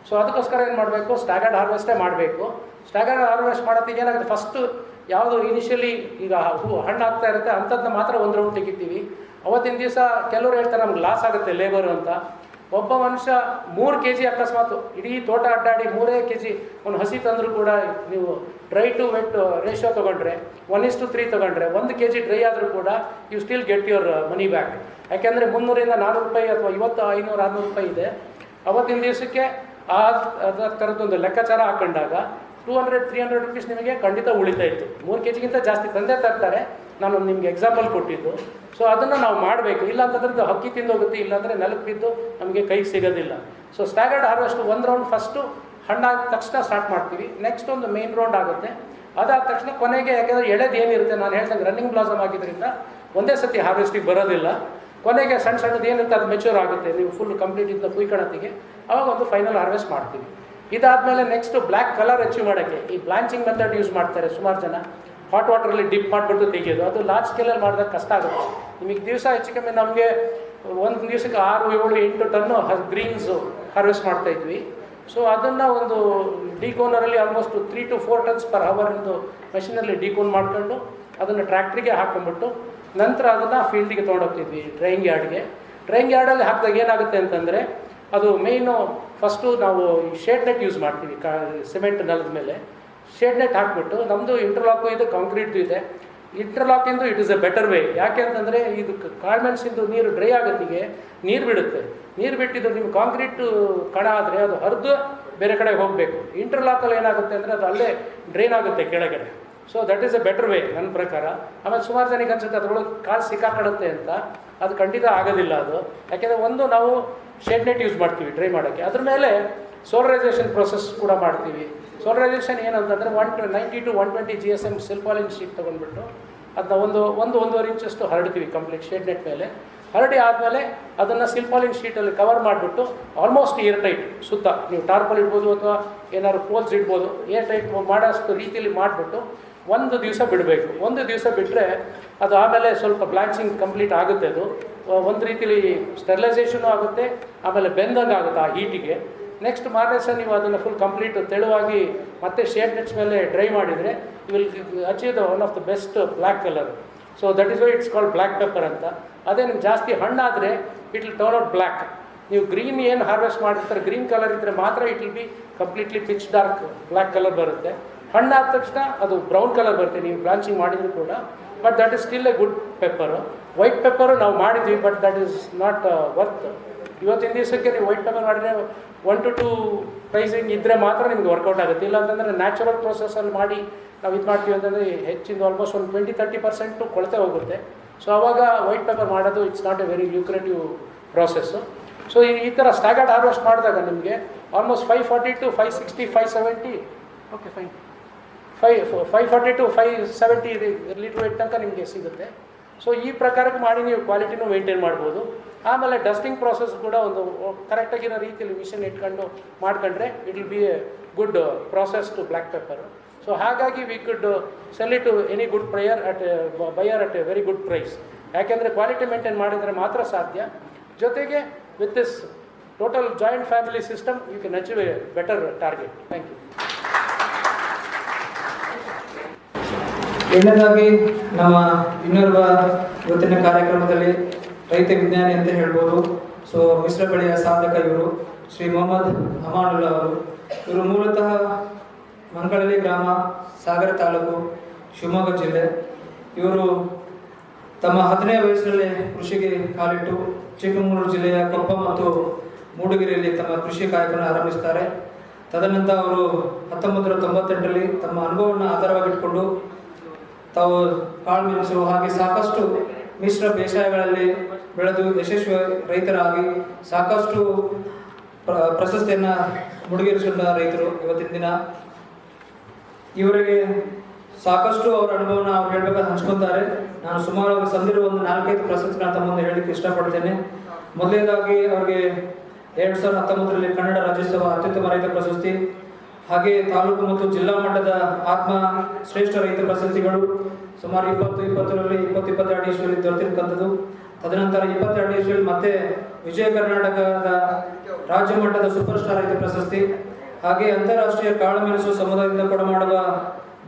S3: ಸೊ ಅದಕ್ಕೋಸ್ಕರ ಏನು ಮಾಡಬೇಕು, ಸ್ಟ್ಯಾಗರ್ಡ್ ಹಾರ್ವೆಸ್ಟೇ ಮಾಡಬೇಕು. ಸ್ಟ್ಯಾಗರ್ಡ್ ಹಾರ್ವೆಸ್ಟ್ ಮಾಡೋದಕ್ಕೆ ಏನಾಗುತ್ತೆ, ಫಸ್ಟು ಯಾವುದು ಇನಿಷಿಯಲಿ ಈಗ ಹಣ್ಣು ಆಗ್ತಾ ಇರುತ್ತೆ ಅಂಥದ್ದನ್ನ ಮಾತ್ರ ಒಂದು ರೌಂಡ್ ತೆಗಿತೀವಿ. ಅವತ್ತಿನ ದಿವಸ ಕೆಲವರು ಹೇಳ್ತಾರೆ ನಮ್ಗೆ ಲಾಸ್ ಆಗುತ್ತೆ ಲೇಬರು ಅಂತ. ಒಬ್ಬ ಮನುಷ್ಯ 3 kg ಅಕಸ್ಮಾತ್ ಇಡೀ ತೋಟ ಅಡ್ಡಾಡಿ 3 kg ಒಂದು ಹಸಿ ತಂದರೂ ಕೂಡ ನೀವು ಡ್ರೈ ಟು ವೆಟ್ ರೇಷಿಯೋ ತೊಗೊಂಡ್ರೆ 1:3 ತೊಗೊಂಡ್ರೆ 1 kg ಡ್ರೈ ಆದರೂ ಕೂಡ you still get your money back. ಯಾಕೆಂದರೆ 300ರಿಂದ 400 ರೂಪಾಯಿ ಅಥವಾ ಇವತ್ತು 500-600 ರೂಪಾಯಿ ಇದೆ. ಅವತ್ತಿನ ದಿವಸಕ್ಕೆ ಅದರ ಥರದ್ದೊಂದು ಲೆಕ್ಕಾಚಾರ ಹಾಕೊಂಡಾಗ 200-300 ರುಪೀಸ್ ನಿಮಗೆ ಖಂಡಿತ ಉಳಿತಾ ಇತ್ತು. 3 kgಗಿಂತ ಜಾಸ್ತಿ ತಂದೆ ತರ್ತಾರೆ. ನಾನು ನಿಮಗೆ ಎಕ್ಸಾಂಪಲ್ ಕೊಟ್ಟಿದ್ದು. ಸೊ ಅದನ್ನು ನಾವು ಮಾಡಬೇಕು, ಇಲ್ಲ ಅಂತಂದ್ರೆ ಹಕ್ಕಿ ತಿಂದೋಗುತ್ತೆ, ಇಲ್ಲಾಂದರೆ ನೆಲಕ್ಕೆ ಬಿದ್ದು ನಮಗೆ ಕೈಗೆ ಸಿಗೋದಿಲ್ಲ. So staggered harvest 1 round first ಹಣ್ಣಾದ ತಕ್ಷಣ ಸ್ಟಾರ್ಟ್ ಮಾಡ್ತೀವಿ. ನೆಕ್ಸ್ಟ್ ಒಂದು ಮೇನ್ ರೌಂಡ್ ಆಗುತ್ತೆ. ಅದಾದ ತಕ್ಷಣ ಕೊನೆಗೆ, ಯಾಕೆಂದರೆ ಎಳೆದು ಏನಿರುತ್ತೆ ನಾನು ಹೇಳ್ದಂಗೆ ರನ್ನಿಂಗ್ ಬ್ಲಾಸಮ್ ಆಗಿದ್ದರಿಂದ ಒಂದೇ ಸತಿ ಹಾರ್ವೆಸ್ಟಿಗೆ ಬರೋದಿಲ್ಲ. ಕೊನೆಗೆ ಸಣ್ಣದು ಏನಿರುತ್ತೆ ಅದು ಮೆಚೂರ್ ಆಗುತ್ತೆ, ನೀವು ಫುಲ್ ಕಂಪ್ಲೀಟ್ ಇದನ್ನ ಕುಯ್ಕೊಳತ್ತಿಗೆ ಅವಾಗ ಒಂದು ಫೈನಲ್ ಹಾರ್ವೆಸ್ಟ್ ಮಾಡ್ತೀವಿ. ಇದಾದಮೇಲೆ ನೆಕ್ಸ್ಟು ಬ್ಲ್ಯಾಕ್ ಕಲರ್ ಅಚೀವ್ ಮಾಡೋಕ್ಕೆ ಈ ಬ್ಲಾಂಚಿಂಗ್ ಮೆಥಡ್ ಯೂಸ್ ಮಾಡ್ತಾರೆ ಸುಮಾರು ಜನ. ಹಾಟ್ ವಾಟರಲ್ಲಿ ಡಿಪ್ ಮಾಡಿಬಿಟ್ಟು ತೆಗೆಯೋದು, ಅದು ಲಾರ್ಜ್ ಸ್ಕೇಲಲ್ಲಿ ಮಾಡಿದಾಗ ಕಷ್ಟ ಆಗುತ್ತೆ. ನಿಮಗೆ ದಿವಸ ಹೆಚ್ಚು ಕಮ್ಮಿ ನಮಗೆ ಒಂದು ದಿವಸಕ್ಕೆ 6-7-8 ಟನ್ನು ಗ್ರೀನ್ಸು ಹಾರ್ವೆಸ್ಟ್ ಮಾಡ್ತಾಯಿದ್ವಿ. ಸೊ ಅದನ್ನು ಒಂದು ಡಿಕೋನರಲ್ಲಿ ಆಲ್ಮೋಸ್ಟ್ 3 to 4 ಟನ್ಸ್ ಪರ್ ಅವರಿಂದು ಮೆಷಿನಲ್ಲಿ ಡಿಕೋನ್ ಮಾಡ್ಕೊಂಡು ಅದನ್ನು ಟ್ರ್ಯಾಕ್ಟ್ರಿಗೆ ಹಾಕೊಂಡ್ಬಿಟ್ಟು ನಂತರ ಅದನ್ನು ಫೀಲ್ಡಿಗೆ ತೊಗೊಂಡೋಗ್ತಿದ್ವಿ ಡ್ರೈಯಿಂಗ್ ಯಾರ್ಡಲ್ಲಿ ಹಾಕಿದಾಗ ಏನಾಗುತ್ತೆ ಅಂತಂದರೆ ಅದು ಮೇಯ್ನು ಫಸ್ಟು ನಾವು ಶೇಡ್ ನೆಟ್ ಯೂಸ್ ಮಾಡ್ತೀವಿ. ಸಿಮೆಂಟ್ ನೆಲದ ಮೇಲೆ ಶೇಡ್ ನೆಟ್ ಹಾಕ್ಬಿಟ್ಟು, ನಮ್ಮದು ಇಂಟರ್ಲಾಕು ಇದೆ, ಕಾಂಕ್ರೀಟ್ದು ಇದೆ. ಇಂಟರ್ಲಾಕಿಂದು it is a better way. ಯಾಕೆ ಅಂತಂದರೆ ಇದು ಕಾಳ್ಮೆಣ್ಸಿಂದು ನೀರು ಡ್ರೈ ಆಗೋತ್ತಿಗೆ ನೀರು ಬಿಡುತ್ತೆ. ನೀರು ಬಿಟ್ಟಿದ್ದು ನಿಮ್ಮ ಕಾಂಕ್ರೀಟು ಕಣ ಆದರೆ ಅದು ಹರಿದು ಬೇರೆ ಕಡೆಗೆ ಹೋಗಬೇಕು. ಇಂಟರ್ಲಾಕಲ್ಲಿ ಏನಾಗುತ್ತೆ ಅಂದರೆ ಅದು ಅಲ್ಲೇ ಡ್ರೈನ್ ಆಗುತ್ತೆ ಕೆಳಗಡೆ. So that is A better way ನನ್ನ ಪ್ರಕಾರ. ಆಮೇಲೆ ಸುಮಾರು ಜನಕ್ಕೆ ಅನ್ಸುತ್ತೆ ಅದರೊಳಗೆ ಕಾಲು ಸಿಕ್ಕಾಕಡುತ್ತೆ ಅಂತ. ಅದು ಖಂಡಿತ ಆಗೋದಿಲ್ಲ ಅದು. ಯಾಕೆಂದರೆ ಒಂದು ನಾವು ಶೇಡ್ ನೆಟ್ ಯೂಸ್ ಮಾಡ್ತೀವಿ ಡ್ರೈ ಮಾಡೋಕ್ಕೆ, ಅದ್ರ ಮೇಲೆ ಸೋಲರೈಸೇಷನ್ ಪ್ರೊಸೆಸ್ ಕೂಡ ಮಾಡ್ತೀವಿ. ಸೋಲರೈಸೇಷನ್ ಏನಂತಂದರೆ 90 to 120 GSM ಸಿಲ್ಪಾಲಿನ್ ಶೀಟ್ ತೊಗೊಂಡ್ಬಿಟ್ಟು ಅದನ್ನ 1-1.5 ಇಂಚಷ್ಟು ಹರಡ್ತೀವಿ ಕಂಪ್ಲೀಟ್ ಶೇಡ್ ನೆಟ್ ಮೇಲೆ. ಹರಡಿ ಆದಮೇಲೆ ಅದನ್ನು ಸಿಲ್ಪಾಲಿನ್ ಶೀಟಲ್ಲಿ ಕವರ್ ಮಾಡಿಬಿಟ್ಟು ಆಲ್ಮೋಸ್ಟ್ ಏರ್ ಟೈಟ್ ಸುತ್ತ ನೀವು ಟಾರ್ಪಲ್ ಇಡ್ಬೋದು ಅಥವಾ ಏನಾದ್ರು ಪೋಲ್ಸ್ ಇಡ್ಬೋದು, ಏರ್ ಟೈಟ್ ಮಾಡೋಷ್ಟು ರೀತಿಯಲ್ಲಿ ಮಾಡಿಬಿಟ್ಟು 1 ದಿವಸ ಬಿಡಬೇಕು. 1 ದಿವಸ ಬಿಟ್ಟರೆ ಅದು ಆಮೇಲೆ ಸ್ವಲ್ಪ ಬ್ಲಾಂಚಿಂಗ್ ಕಂಪ್ಲೀಟ್ ಆಗುತ್ತೆ. ಅದು ಒಂದು ರೀತಿಲಿ ಸ್ಟೆರಿಲೈಸೇಷನು ಆಗುತ್ತೆ, ಆಮೇಲೆ ಬೆಂದಂಗೆ ಆಗುತ್ತೆ ಆ ಹೀಟಿಗೆ. ನೆಕ್ಸ್ಟ್ ಮಾರನೇ ಸಹ ನೀವು ಅದನ್ನು ಫುಲ್ ಕಂಪ್ಲೀಟ್ ತೆಳುವಾಗಿ ಮತ್ತೆ ಶೇಡ್ ನೆಟ್ಸ್ ಮೇಲೆ ಡ್ರೈ ಮಾಡಿದರೆ you will achieve the one of the best black colour. So that is why it's called black pepper ಅಂತ. ಅದೇ ನಿಮ್ಗೆ ಜಾಸ್ತಿ ಹಣ್ಣಾದರೆ it will turn out black. ನೀವು ಗ್ರೀನ್ ಏನು ಹಾರ್ವೆಸ್ಟ್ ಮಾಡಿರ್ತಾರೆ ಗ್ರೀನ್ ಕಲರ್ ಇದ್ದರೆ ಮಾತ್ರ it will be completely pitch dark black colour ಬರುತ್ತೆ. ಹಣ್ಣಾದ ತಕ್ಷಣ ಅದು ಬ್ರೌನ್ ಕಲರ್ ಬರುತ್ತೆ ನೀವು ಬ್ಲಾಂಚಿಂಗ್ ಮಾಡಿದರೂ ಕೂಡ. But that is still A good pepper. White pepper ನಾವು ಮಾಡಿದ್ವಿ, but that is not worth. ಇವತ್ತಿನ ದಿವಸಕ್ಕೆ ನೀವು ವೈಟ್ ಪೆಪ್ಪರ್ ಮಾಡಿದ್ರೆ 1 to 2 ಪ್ರೈಸಿಂಗ್ ಇದ್ದರೆ ಮಾತ್ರ ನಿಮ್ಗೆ ವರ್ಕೌಟ್ ಆಗುತ್ತೆ. ಇಲ್ಲ ಅಂತಂದರೆ ನ್ಯಾಚುರಲ್ ಪ್ರೊಸೆಸಲ್ಲಿ ಮಾಡಿ ನಾವು ಇದು ಮಾಡ್ತೀವಿ ಅಂತಂದರೆ ಹೆಚ್ಚಿಂದ ಆಲ್ಮೋಸ್ಟ್ ಒಂದು 20-30% ಕೊಳತೆ ಹೋಗುತ್ತೆ. ಸೊ ಆವಾಗ ವೈಟ್ ಪೆಪ್ಪರ್ ಮಾಡೋದು it's not a very lucrative process. So ಈ ಥರ ಸ್ಟ್ಯಾಗರ್ಡ್ ಹಾರ್ವೆಸ್ಟ್ ಮಾಡಿದಾಗ ನಿಮಗೆ almost 540 to 560, 570, okay fine, 540 to 570 litre weight ತನಕ ನಿಮಗೆ ಸಿಗುತ್ತೆ. ಸೊ ಈ ಪ್ರಕಾರಕ್ಕೆ ಮಾಡಿ ನೀವು ಕ್ವಾಲಿಟಿನೂ ಮೇಂಟೈನ್ ಮಾಡ್ಬೋದು. ಆಮೇಲೆ ಡಸ್ಟಿಂಗ್ ಪ್ರಾಸೆಸ್ ಕೂಡ ಒಂದು ಕರೆಕ್ಟಾಗಿರೋ ರೀತಿಯಲ್ಲಿ ಮಿಷನ್ ಇಟ್ಕೊಂಡು ಮಾಡ್ಕೊಂಡ್ರೆ it will be a good process to black pepper. So ಹಾಗಾಗಿ we could sell it to any good buyer at a very good price. ಯಾಕೆಂದರೆ ಕ್ವಾಲಿಟಿ ಮೇಂಟೈನ್ ಮಾಡಿದರೆ ಮಾತ್ರ ಸಾಧ್ಯ. ಜೊತೆಗೆ with this total joint family system you can achieve a better target. Thank you.
S2: ಎರಡನೇದಾಗಿ ನಮ್ಮ ಇನ್ನೋರ್ವ ಇವತ್ತಿನ ಕಾರ್ಯಕ್ರಮದಲ್ಲಿ ರೈತ ವಿಜ್ಞಾನಿ ಅಂತ ಹೇಳ್ಬೋದು. ಸೊ ಮಿಶ್ರ ಬೆಳೆಯ ಸಾಧಕ ಇವರು ಶ್ರೀ ಮೊಹಮ್ಮದ್ ಅಮಾನುಲ್ಲಾ ಅವರು. ಇವರು ಮೂಲತಃ ಮಂಗಳಲಿ ಗ್ರಾಮ, ಸಾಗರ ತಾಲೂಕು, ಶಿವಮೊಗ್ಗ ಜಿಲ್ಲೆ. ಇವರು ತಮ್ಮ 10ನೇ ವಯಸ್ಸಿನಲ್ಲಿ ಕೃಷಿಗೆ ಕಾಲಿಟ್ಟು ಚಿಕ್ಕಮಗಳೂರು ಜಿಲ್ಲೆಯ ಕೊಪ್ಪ ಮತ್ತು ಮೂಡಿಗೆರೆಯಲ್ಲಿ ತಮ್ಮ ಕೃಷಿ ಕಾಯಕವನ್ನು ಆರಂಭಿಸ್ತಾರೆ. ತದನಂತರ ಅವರು 1998ರಲ್ಲಿ ತಮ್ಮ ಅನುಭವವನ್ನು ಆಧಾರವಾಗಿಟ್ಕೊಂಡು ತಾವು ಕಾಳುಮೆಣಸು ಹಾಗೆ ಸಾಕಷ್ಟು ಮಿಶ್ರ ಬೇಸಾಯಗಳಲ್ಲಿ ಬೆಳೆದು ಯಶಸ್ವಿ ರೈತರಾಗಿ ಸಾಕಷ್ಟು ಪ್ರಶಸ್ತಿಯನ್ನು ಮುಡಿಗೇರಿಸಿಕೊಂಡ ರೈತರು ಇವತ್ತಿನ ದಿನ. ಇವರಿಗೆ ಸಾಕಷ್ಟು ಅವರ ಅನುಭವನ ಅವ್ರು ಹೇಳಬೇಕಾದ್ರೆ ಹಂಚ್ಕೊತಾರೆ. ನಾನು ಸುಮಾರು ಸಂದಿರುವ ಒಂದು 4-5 ಪ್ರಶಸ್ತಿಗಳನ್ನ ತಮ್ಮ ಮುಂದೆ ಹೇಳಲಿಕ್ಕೆ ಇಷ್ಟಪಡ್ತೇನೆ. ಮೊದಲನೇದಾಗಿ ಅವರಿಗೆ 2019ರಲ್ಲಿ ಕನ್ನಡ ರಾಜ್ಯೋತ್ಸವ ಅತ್ಯುತ್ತಮ ರೈತ ಪ್ರಶಸ್ತಿ, ಹಾಗೆ ತಾಲೂಕು ಮತ್ತು ಜಿಲ್ಲಾ ಮಟ್ಟದ ಆತ್ಮ ಶ್ರೇಷ್ಠ ರೈತ ಪ್ರಶಸ್ತಿಗಳು ಸುಮಾರು 2020ರಲ್ಲಿ 2022 ಇಸ್ವಿಯಲ್ಲಿ ದೊರೆತಿರ್ತಕ್ಕಂಥದ್ದು. ತದನಂತರ 22 ಇಸ್ವಿಯಲ್ಲಿ ಮತ್ತೆ ವಿಜಯ ಕರ್ನಾಟಕದ ರಾಜ್ಯ ಮಟ್ಟದ ಸೂಪರ್ ಸ್ಟಾರ್ ರೈತ ಪ್ರಶಸ್ತಿ, ಹಾಗೆ ಅಂತಾರಾಷ್ಟ್ರೀಯ ಕಾಳುಮೆಣಸು ಸಮುದಾಯದಿಂದ ಕೊಡಮಾಡುವ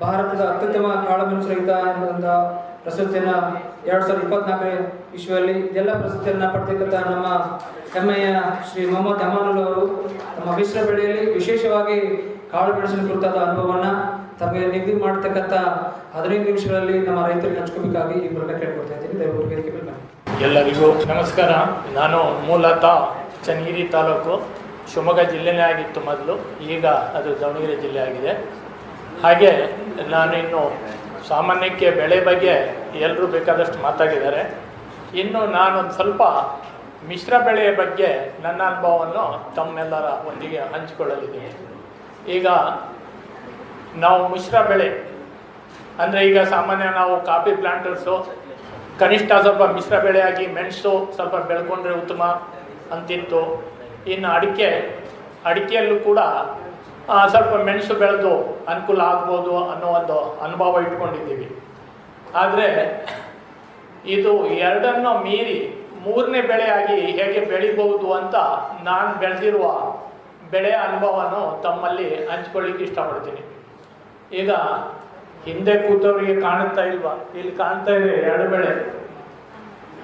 S2: ಭಾರತದ ಅತ್ಯುತ್ತಮ ಕಾಳುಮೆಣಸು ರೈತ ಎನ್ನುವಂಥ ಪ್ರಶಸ್ತಿಯನ್ನು 2024 ಇಸ್ವಿಯಲ್ಲಿ ಇದೆಲ್ಲ ಪ್ರಶಸ್ತಿಯನ್ನು ಪಡೆದಿರ್ತಕ್ಕಂಥ ನಮ್ಮ ಹೆಮ್ಮೆಯ ಶ್ರೀ ಮೊಹಮ್ಮದ್ ಅಮಾನುಲ್ಲಾ ಅವರು ತಮ್ಮ ಮಿಶ್ರ ಬೆಳೆಯಲ್ಲಿ ವಿಶೇಷವಾಗಿ ಕಾಳುಮೆಣಸಿನ ಕುರಿತಾದ ಅನುಭವವನ್ನು ತಮಗೆ ನಿಗದಿ ಮಾಡತಕ್ಕಂಥ 15 ನಿಮಿಷಗಳಲ್ಲಿ ನಮ್ಮ ರೈತರಿಗೆ ಹಂಚ್ಕೋಬೇಕಾಗಿ ಈ ಮೂಲಕ ಕೇಳ್ಕೊಳ್ತಾ ಇದ್ದೀನಿ. ದಯವಿಟ್ಟು ವೇದಿಕೆ ಮೇಲೆ ಬನ್ನಿ.
S4: ಎಲ್ಲರಿಗೂ ನಮಸ್ಕಾರ. ನಾನು ಮೂಲತಃ ಚನ್ನಗಿರಿ ತಾಲೂಕು, ಶಿವಮೊಗ್ಗ ಜಿಲ್ಲೆನೇ ಆಗಿತ್ತು ಮೊದಲು, ಈಗ ಅದು ದಾವಣಗೆರೆ ಜಿಲ್ಲೆ ಆಗಿದೆ. ಹಾಗೆ ನಾನಿನ್ನು ಸಾಮಾನ್ಯಕ್ಕೆ ಬೆಳೆ ಬಗ್ಗೆ ಎಲ್ಲರೂ ಬೇಕಾದಷ್ಟು ಮಾತಾಡಿದ್ದಾರೆ. ಇನ್ನು ನಾನೊಂದು ಸ್ವಲ್ಪ ಮಿಶ್ರ ಬೆಳೆಯ ಬಗ್ಗೆ ನನ್ನ ಅನುಭವವನ್ನು ತಮ್ಮೆಲ್ಲರ ಒಂದಿಗೆ ಹಂಚಿಕೊಳ್ಳಲಿದ್ದೀನಿ. ಈಗ ನಾವು ಮಿಶ್ರ ಬೆಳೆ ಅಂದರೆ ಈಗ ಸಾಮಾನ್ಯ ನಾವು ಕಾಫಿ ಪ್ಲಾಂಟರ್ಸು ಕನಿಷ್ಠ ಸ್ವಲ್ಪ ಮಿಶ್ರ ಬೆಳೆಯಾಗಿ ಮೆಣಸು ಸ್ವಲ್ಪ ಬೆಳ್ಕೊಂಡ್ರೆ ಉತ್ತಮ ಅಂತಿತ್ತು. ಇನ್ನು ಅಡಿಕೆಯಲ್ಲೂ ಕೂಡ ಸ್ವಲ್ಪ ಮೆಣಸು ಬೆಳೆದು ಅನುಕೂಲ ಆಗ್ಬೋದು ಅನ್ನೋ ಒಂದು ಅನುಭವ ಇಟ್ಕೊಂಡಿದ್ದೀವಿ. ಆದರೆ ಇದು ಎರಡನ್ನು ಮೀರಿ 3ನೇ ಬೆಳೆಯಾಗಿ ಹೇಗೆ ಬೆಳಿಬಹುದು ಅಂತ ನಾನು ಬೆಳೆದಿರುವ ಬೆಳೆಯ ಅನುಭವವನ್ನು ತಮ್ಮಲ್ಲಿ ಹಂಚ್ಕೊಳ್ಳಿಕ್ಕೆ ಇಷ್ಟಪಡ್ತೀನಿ. ಈಗ ಹಿಂದೆ ಕೂತವರಿಗೆ ಕಾಣುತ್ತಾ ಇಲ್ವಾ? ಇಲ್ಲಿ ಕಾಣ್ತಾ ಇದೆ 2 ಬೆಳೆ.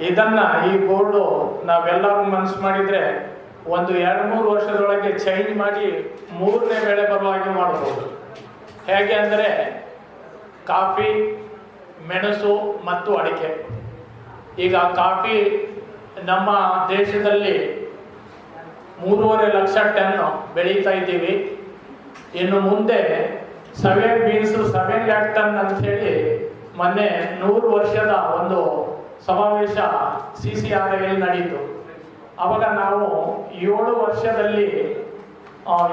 S4: ಇದನ್ನು ಈ ಬೋರ್ಡು ನಾವೆಲ್ಲರೂ ಮನಸ್ಸು ಮಾಡಿದರೆ ಒಂದು 2-3 ವರ್ಷದೊಳಗೆ ಚೇಂಜ್ ಮಾಡಿ 3ನೇ ಬೆಳೆ ಬರುವ ಹಾಗೆ ಮಾಡ್ಬೋದು. ಹೇಗೆ ಅಂದರೆ ಕಾಫಿ, ಮೆಣಸು ಮತ್ತು ಅಡಿಕೆ. ಈಗ ಕಾಫಿ ನಮ್ಮ ದೇಶದಲ್ಲಿ 3.5 ಲಕ್ಷ ಟನ್ ಬೆಳೀತಾ ಇದ್ದೀವಿ. ಇನ್ನು ಮುಂದೆ ಸವೇನ್ ಬೀನ್ಸು 7 lakh ಟನ್ ಅಂಥೇಳಿ ಮೊನ್ನೆ 100 ವರ್ಷದ ಒಂದು ಸಮಾವೇಶ CCRIಯಲ್ಲಿ ನಡೆಯಿತು. ಆವಾಗ ನಾವು 7 ವರ್ಷದಲ್ಲಿ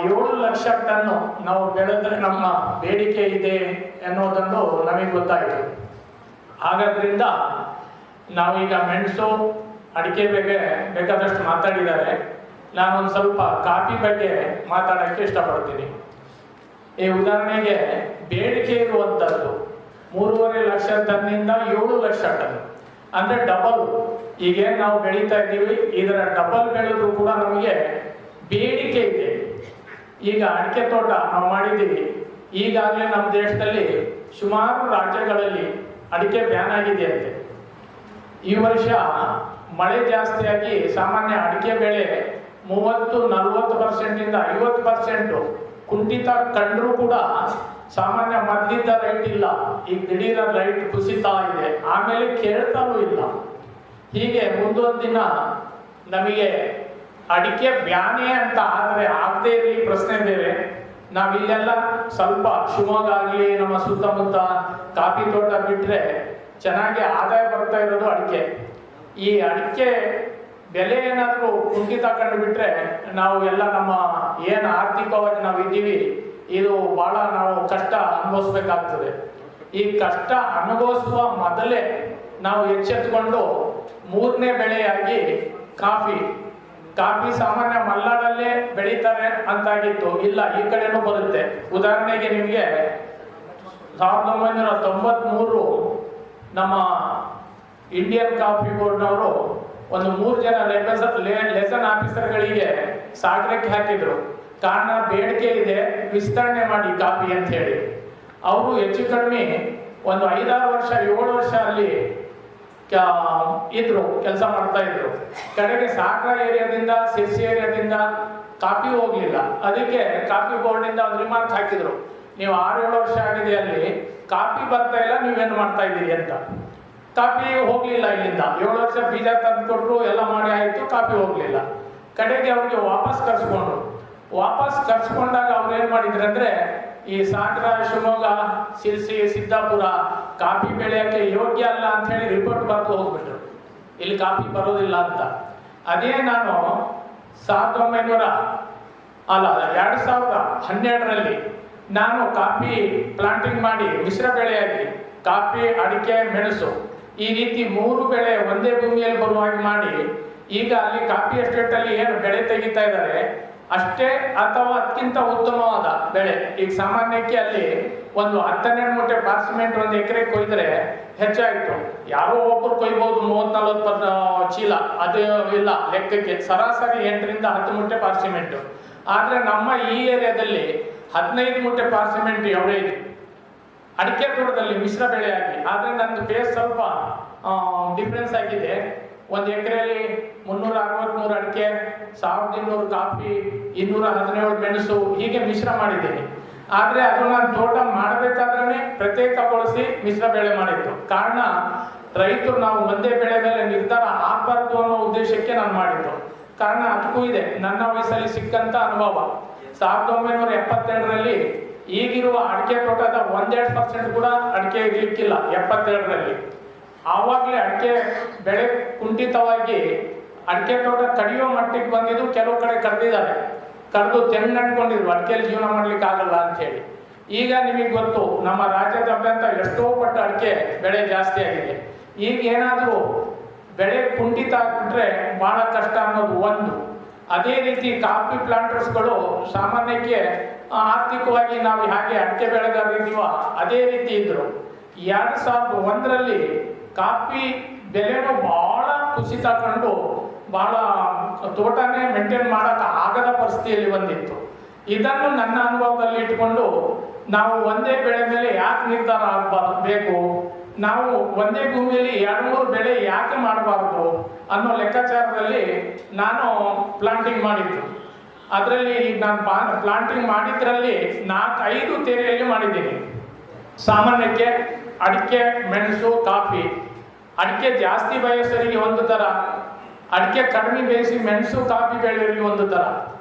S4: 7 ಲಕ್ಷ ಟನ್ನು ನಾವು ಬೆಳೆದ್ರೆ ನಮ್ಮ ಬೇಡಿಕೆ ಇದೆ ಎನ್ನುವುದನ್ನು ನಮಗೆ ಗೊತ್ತಾಯಿತು. ಹಾಗಾದ್ರಿಂದ ನಾವೀಗ ಮೆಣಸು, ಅಡಿಕೆ ಬಗ್ಗೆ ಬೇಕಾದಷ್ಟು ಮಾತಾಡಿದ್ದಾರೆ. ನಾನೊಂದು ಸ್ವಲ್ಪ ಕಾಫಿ ಬಗ್ಗೆ ಮಾತಾಡೋಕ್ಕೆ ಇಷ್ಟಪಡ್ತೀನಿ. ಈ ಉದಾಹರಣೆಗೆ ಬೇಡಿಕೆ ಇರುವಂಥದ್ದು 3.5 ಲಕ್ಷ ಟನ್ನಿಂದ 7 ಲಕ್ಷ ಟನ್ ಅಂದರೆ ಡಬಲ್. ಈಗೇನು ನಾವು ಬೆಳೀತಾ ಇದ್ದೀವಿ ಇದರ ಡಬಲ್ ಬೆಳೆದ್ರು ಕೂಡ ನಮಗೆ ಬೇಡಿಕೆ ಇದೆ. ಈಗ ಅಡಿಕೆ ತೋಟ ನಾವು ಮಾಡಿದ್ದೀವಿ. ಈಗಾಗಲೇ ನಮ್ಮ ದೇಶದಲ್ಲಿ ಸುಮಾರು ರಾಜ್ಯಗಳಲ್ಲಿ ಅಡಿಕೆ ಬ್ಯಾನ್ ಆಗಿದೆ ಅಂತೆ. ಈ ವರ್ಷ ಮಳೆ ಜಾಸ್ತಿಯಾಗಿ ಸಾಮಾನ್ಯ ಅಡಿಕೆ ಬೆಳೆ 30-40% 50% ಕುಂಠಿತ ಕಂಡರೂ ಕೂಡ ಸಾಮಾನ್ಯ ಮೊದಲಿದ್ದ ರೈಟ್ ಇಲ್ಲ, ಈಗ ದಿಢೀರ ರೈಟ್ ಕುಸಿತಾ ಇದೆ, ಆಮೇಲೆ ಕೇಳ್ತಾನೂ ಇಲ್ಲ. ಹೀಗೆ ಮುಂದೊಂದು ದಿನ ನಮಗೆ ಅಡಿಕೆ ಬ್ಯಾನೆ ಅಂತ ಆದರೆ ಆಗದೆ ಇರಲಿ ಪ್ರಶ್ನೆ ಬೇರೆ. ನಾವಿಲ್ಲೆಲ್ಲ ಸ್ವಲ್ಪ ಶಿವಮೊಗ್ಗ ಆಗಲಿ ನಮ್ಮ ಸುತ್ತಮುತ್ತ ಕಾಫಿ ತೋಟ ಬಿಟ್ಟರೆ ಚೆನ್ನಾಗಿ ಆದಾಯ ಬರ್ತಾ ಇರೋದು ಅಡಿಕೆ. ಈ ಅಡಿಕೆ ಬೆಲೆ ಏನಾದರೂ ಕುಂಠಿತ ಕಂಡು ಬಿಟ್ರೆ ನಾವು ಎಲ್ಲ ನಮ್ಮ ಏನು ಆರ್ಥಿಕವಾಗಿ ನಾವು ಇದ್ದೀವಿ ಇದು ಭಾಳ ನಾವು ಕಷ್ಟ ಅನುಭವಿಸ್ಬೇಕಾಗ್ತದೆ. ಈ ಕಷ್ಟ ಅನುಭವಿಸುವ ಮೊದಲೇ ನಾವು ಎಚ್ಚೆತ್ತುಕೊಂಡು ಮೂರನೇ ಬೆಳೆಯಾಗಿ ಕಾಫಿ ಸಾಮಾನ್ಯ ಮಲೆನಾಡಲ್ಲೇ ಬೆಳೀತಾರೆ ಅಂತಾಗಿತ್ತು, ಇಲ್ಲ ಈ ಕಡೆನೂ ಬರುತ್ತೆ. ಉದಾಹರಣೆಗೆ ನಿಮಗೆ 1993 ನಮ್ಮ ಇಂಡಿಯನ್ ಕಾಫಿ ಬೋರ್ಡ್ನವರು ಒಂದು 3 ಜನ ಲೆಸನ್ ಆಫೀಸರ್ಗಳಿಗೆ ಸಾಗರಕ್ಕೆ ಹಾಕಿದ್ರು. ಕಾರಣ ಬೇಡಿಕೆ ಇದೆ, ವಿಸ್ತರಣೆ ಮಾಡಿ ಕಾಫಿ ಅಂತ ಹೇಳಿ. ಅವರು ಹೆಚ್ಚು ಕಡಿಮೆ ಒಂದು 5-6 ವರ್ಷ 7 ವರ್ಷ ಅಲ್ಲಿ ಇದ್ರು, ಕೆಲಸ ಮಾಡ್ತಾ ಇದ್ರು. ಕಡೆಗೆ ಸಾಗರ ಏರಿಯಾದಿಂದ ಸಿರ್ಸಿ ಏರಿಯಾದಿಂದ ಕಾಫಿ ಹೋಗ್ಲಿಲ್ಲ. ಅದಕ್ಕೆ ಕಾಫಿ ಬೋರ್ಡ್ನಿಂದ ಒಂದು ರಿಮಾರ್ಕ್ ಹಾಕಿದ್ರು, ನೀವು 6-7 ವರ್ಷ ಆಗಿದೆ ಅಲ್ಲಿ ಕಾಫಿ ಬರ್ತಾ ಇಲ್ಲ, ನೀವೇನು ಮಾಡ್ತಾ ಇದ್ದೀರಿ ಅಂತ. ಕಾಫಿ ಹೋಗ್ಲಿಲ್ಲ ಇಲ್ಲಿಂದ. 7 ವರ್ಷ ಬೀಜ ತಂದು ಕೊಟ್ಟರು, ಎಲ್ಲ ಮಾಡಿ ಆಯಿತು, ಕಾಫಿ ಹೋಗ್ಲಿಲ್ಲ. ಕಡೆಗೆ ಅವ್ರಿಗೆ ವಾಪಸ್ ಕರ್ಸ್ಕೊಂಡಾಗ ಅವ್ರು ಏನು ಮಾಡಿದ್ರು ಅಂದರೆ ಈ ಸಾಗರ, ಶಿವಮೊಗ್ಗ, ಸಿರ್ಸಿ, ಸಿದ್ದಾಪುರ ಕಾಫಿ ಬೆಳೆಯೋಕ್ಕೆ ಯೋಗ್ಯ ಅಲ್ಲ ಅಂತ ಹೇಳಿ ರಿಪೋರ್ಟ್ ಬರೆದು ಹೋಗ್ಬಿಟ್ರು, ಇಲ್ಲಿ ಕಾಫಿ ಬರೋದಿಲ್ಲ ಅಂತ. ಅದೇ ನಾನು 2012ರಲ್ಲಿ ನಾನು ಕಾಫಿ ಪ್ಲಾಂಟಿಂಗ್ ಮಾಡಿ ಮಿಶ್ರ ಬೆಳೆಯಾಗಿ ಕಾಫಿ, ಅಡಿಕೆ, ಮೆಣಸು ಈ ರೀತಿ 3 ಬೆಳೆ ಒಂದೇ ಭೂಮಿಯಲ್ಲಿ ಬರುವಾಗಿ ಮಾಡಿ ಈಗ ಅಲ್ಲಿ ಕಾಫಿ ಎಸ್ಟೇಟಲ್ಲಿ ಏನು ಬೆಳೆ ತೆಗಿತಾ ಇದ್ದಾರೆ ಅಷ್ಟೇ ಅಥವಾ ಅದಕ್ಕಿಂತ ಉತ್ತಮವಾದ ಬೆಳೆ. ಈಗ ಸಾಮಾನ್ಯಕ್ಕೆ ಅಲ್ಲಿ ಒಂದು 10-12 ಮೂಟೆ ಪಾರ್ಸಿಮೆಂಟ್ ಒಂದು ಎಕರೆ ಕೊಯ್ದರೆ ಹೆಚ್ಚಾಯಿತು. ಯಾರೋ ಒಬ್ಬರು ಕೊಯ್ಬೋದು 30-40 ಚೀಲ, ಅದು ಇಲ್ಲ ಲೆಕ್ಕಕ್ಕೆ. ಸರಾಸರಿ 8-10 ಮೂಟೆ ಪಾರ್ಸಿಮೆಂಟು. ಆದರೆ ನಮ್ಮ ಈ ಏರಿಯಾದಲ್ಲಿ 15 ಮೂಟೆ ಪಾರ್ಸಿಮೆಂಟ್ ಎವರೇಜ್ ಅಡಿಕೆ ತೋಟದಲ್ಲಿ ಮಿಶ್ರ ಬೆಳೆಯಾಗಿ. ಆದರೆ ನಂದು ಬೇಸ್ ಸ್ವಲ್ಪ ಡಿಫ್ರೆನ್ಸ್ ಆಗಿದೆ. ಒಂದು ಎಕರೆಯಲ್ಲಿ 363 ಅಡಿಕೆ, 1200 ಕಾಫಿ, 217 ಮೆಣಸು ಹೀಗೆ ಮಿಶ್ರ ಮಾಡಿದ್ದೀನಿ. ಆದರೆ ಅದು ನಾನು ತೋಟ ಮಾಡಬೇಕಾದ್ರೆ ಪ್ರತ್ಯೇಕಗೊಳಿಸಿ ಮಿಶ್ರ ಬೆಳೆ ಮಾಡಿದ್ದು. ಕಾರಣ ರೈತರು ನಾವು ಒಂದೇ ಬೆಳೆ ಮೇಲೆ ನಿರ್ಧಾರ ಆಗಬಾರ್ದು ಅನ್ನೋ ಉದ್ದೇಶಕ್ಕೆ ನಾನು ಮಾಡಿದ್ದು. ಕಾರಣ ಅದಕ್ಕೂ ಇದೆ, ನನ್ನ ವಯಸ್ಸಲ್ಲಿ ಸಿಕ್ಕಂಥ ಅನುಭವ. 1972ರಲ್ಲಿ ಈಗಿರುವ ಅಡಿಕೆ ತೋಟದ 1-2% ಕೂಡ ಅಡಿಕೆ ಇರಲಿಕ್ಕಿಲ್ಲ 72ರಲ್ಲಿ. ಆವಾಗಲೇ ಅಡಿಕೆ ಬೆಳೆ ಕುಂಠಿತವಾಗಿ ಅಡಿಕೆ ತೋಟ ಕಡಿಯೋ ಮಟ್ಟಿಗೆ ಬಂದಿದ್ದು. ಕೆಲವು ಕಡೆ ಕಡ್ದಿದ್ದಾರೆ, ಕಡ್ದು ತೆಂಗು ನಟ್ಕೊಂಡಿದ್ರು, ಅಡಿಕೆಯಲ್ಲಿ ಜೀವನ ಮಾಡ್ಲಿಕ್ಕೆ ಆಗಲ್ಲ ಅಂತ ಹೇಳಿ. ಈಗ ನಿಮಗೆ ಗೊತ್ತು, ನಮ್ಮ ರಾಜ್ಯದಾದ್ಯಂತ ಎಷ್ಟೋ ಪಟ್ಟು ಅಡಿಕೆ ಬೆಳೆ ಜಾಸ್ತಿ ಆಗಿದೆ. ಈಗ ಏನಾದರೂ ಬೆಳೆ ಕುಂಠಿತ ಆಗ್ಬಿಟ್ರೆ ಬಹಳ ಕಷ್ಟ ಅನ್ನೋದು ಒಂದು. ಅದೇ ರೀತಿ ಕಾಫಿ ಪ್ಲಾಂಟರ್ಸ್ಗಳು ಸಾಮಾನ್ಯಕ್ಕೆ ಆರ್ಥಿಕವಾಗಿ ನಾವು ಹಾಗೆ ಅಡಿಕೆ ಬೆಳೆಗಾರರಿದ್ದೀವ ಅದೇ ರೀತಿ ಇದ್ರು. 2001ರಲ್ಲಿ ಕಾಫಿ ಬೆಲೆನೂ ಬಹಳ ಕುಸಿತ ಕಂಡು ಬಹಳ ತೋಟನೇ ಮೇಂಟೈನ್ ಮಾಡೋಕೆ ಆಗದ ಪರಿಸ್ಥಿತಿಯಲ್ಲಿ ಬಂದಿತ್ತು. ಇದನ್ನು ನನ್ನ ಅನುಭವದಲ್ಲಿ ಇಟ್ಕೊಂಡು ನಾವು ಒಂದೇ ಬೆಳೆ ಮೇಲೆ ಯಾಕೆ ನಿರ್ಧಾರ ಆಗಬೇಕು, ನಾವು ಒಂದೇ ಭೂಮಿಯಲ್ಲಿ 2-3 ಬೆಳೆ ಯಾಕೆ ಮಾಡಬಾರ್ದು ಅನ್ನೋ ಲೆಕ್ಕಾಚಾರದಲ್ಲಿ ನಾನು ಪ್ಲಾಂಟಿಂಗ್ ಮಾಡಿದ್ದು. ಅದರಲ್ಲಿ ನಾನು ಪ್ಲಾಂಟಿಂಗ್ ಮಾಡಿದ್ರಲ್ಲಿ 4-5 ತೇರಿಯಲ್ಲಿ ಮಾಡಿದ್ದೀನಿ. ಸಾಮಾನ್ಯಕ್ಕೆ ಅಡಿಕೆ, ಮೆಣಸು, ಕಾಫಿ. ಅಡಿಕೆ ಜಾಸ್ತಿ ಬಯಸರಿಗೆ ಒಂದು ಥರ, ಅಡಿಕೆ ಕಡಿಮೆ ಬೇಯಿಸಿ ಮೆಣಸು, ಕಾಫಿ ಬೆಳೆಯೋರಿಗೆ ಒಂದು ಥರ.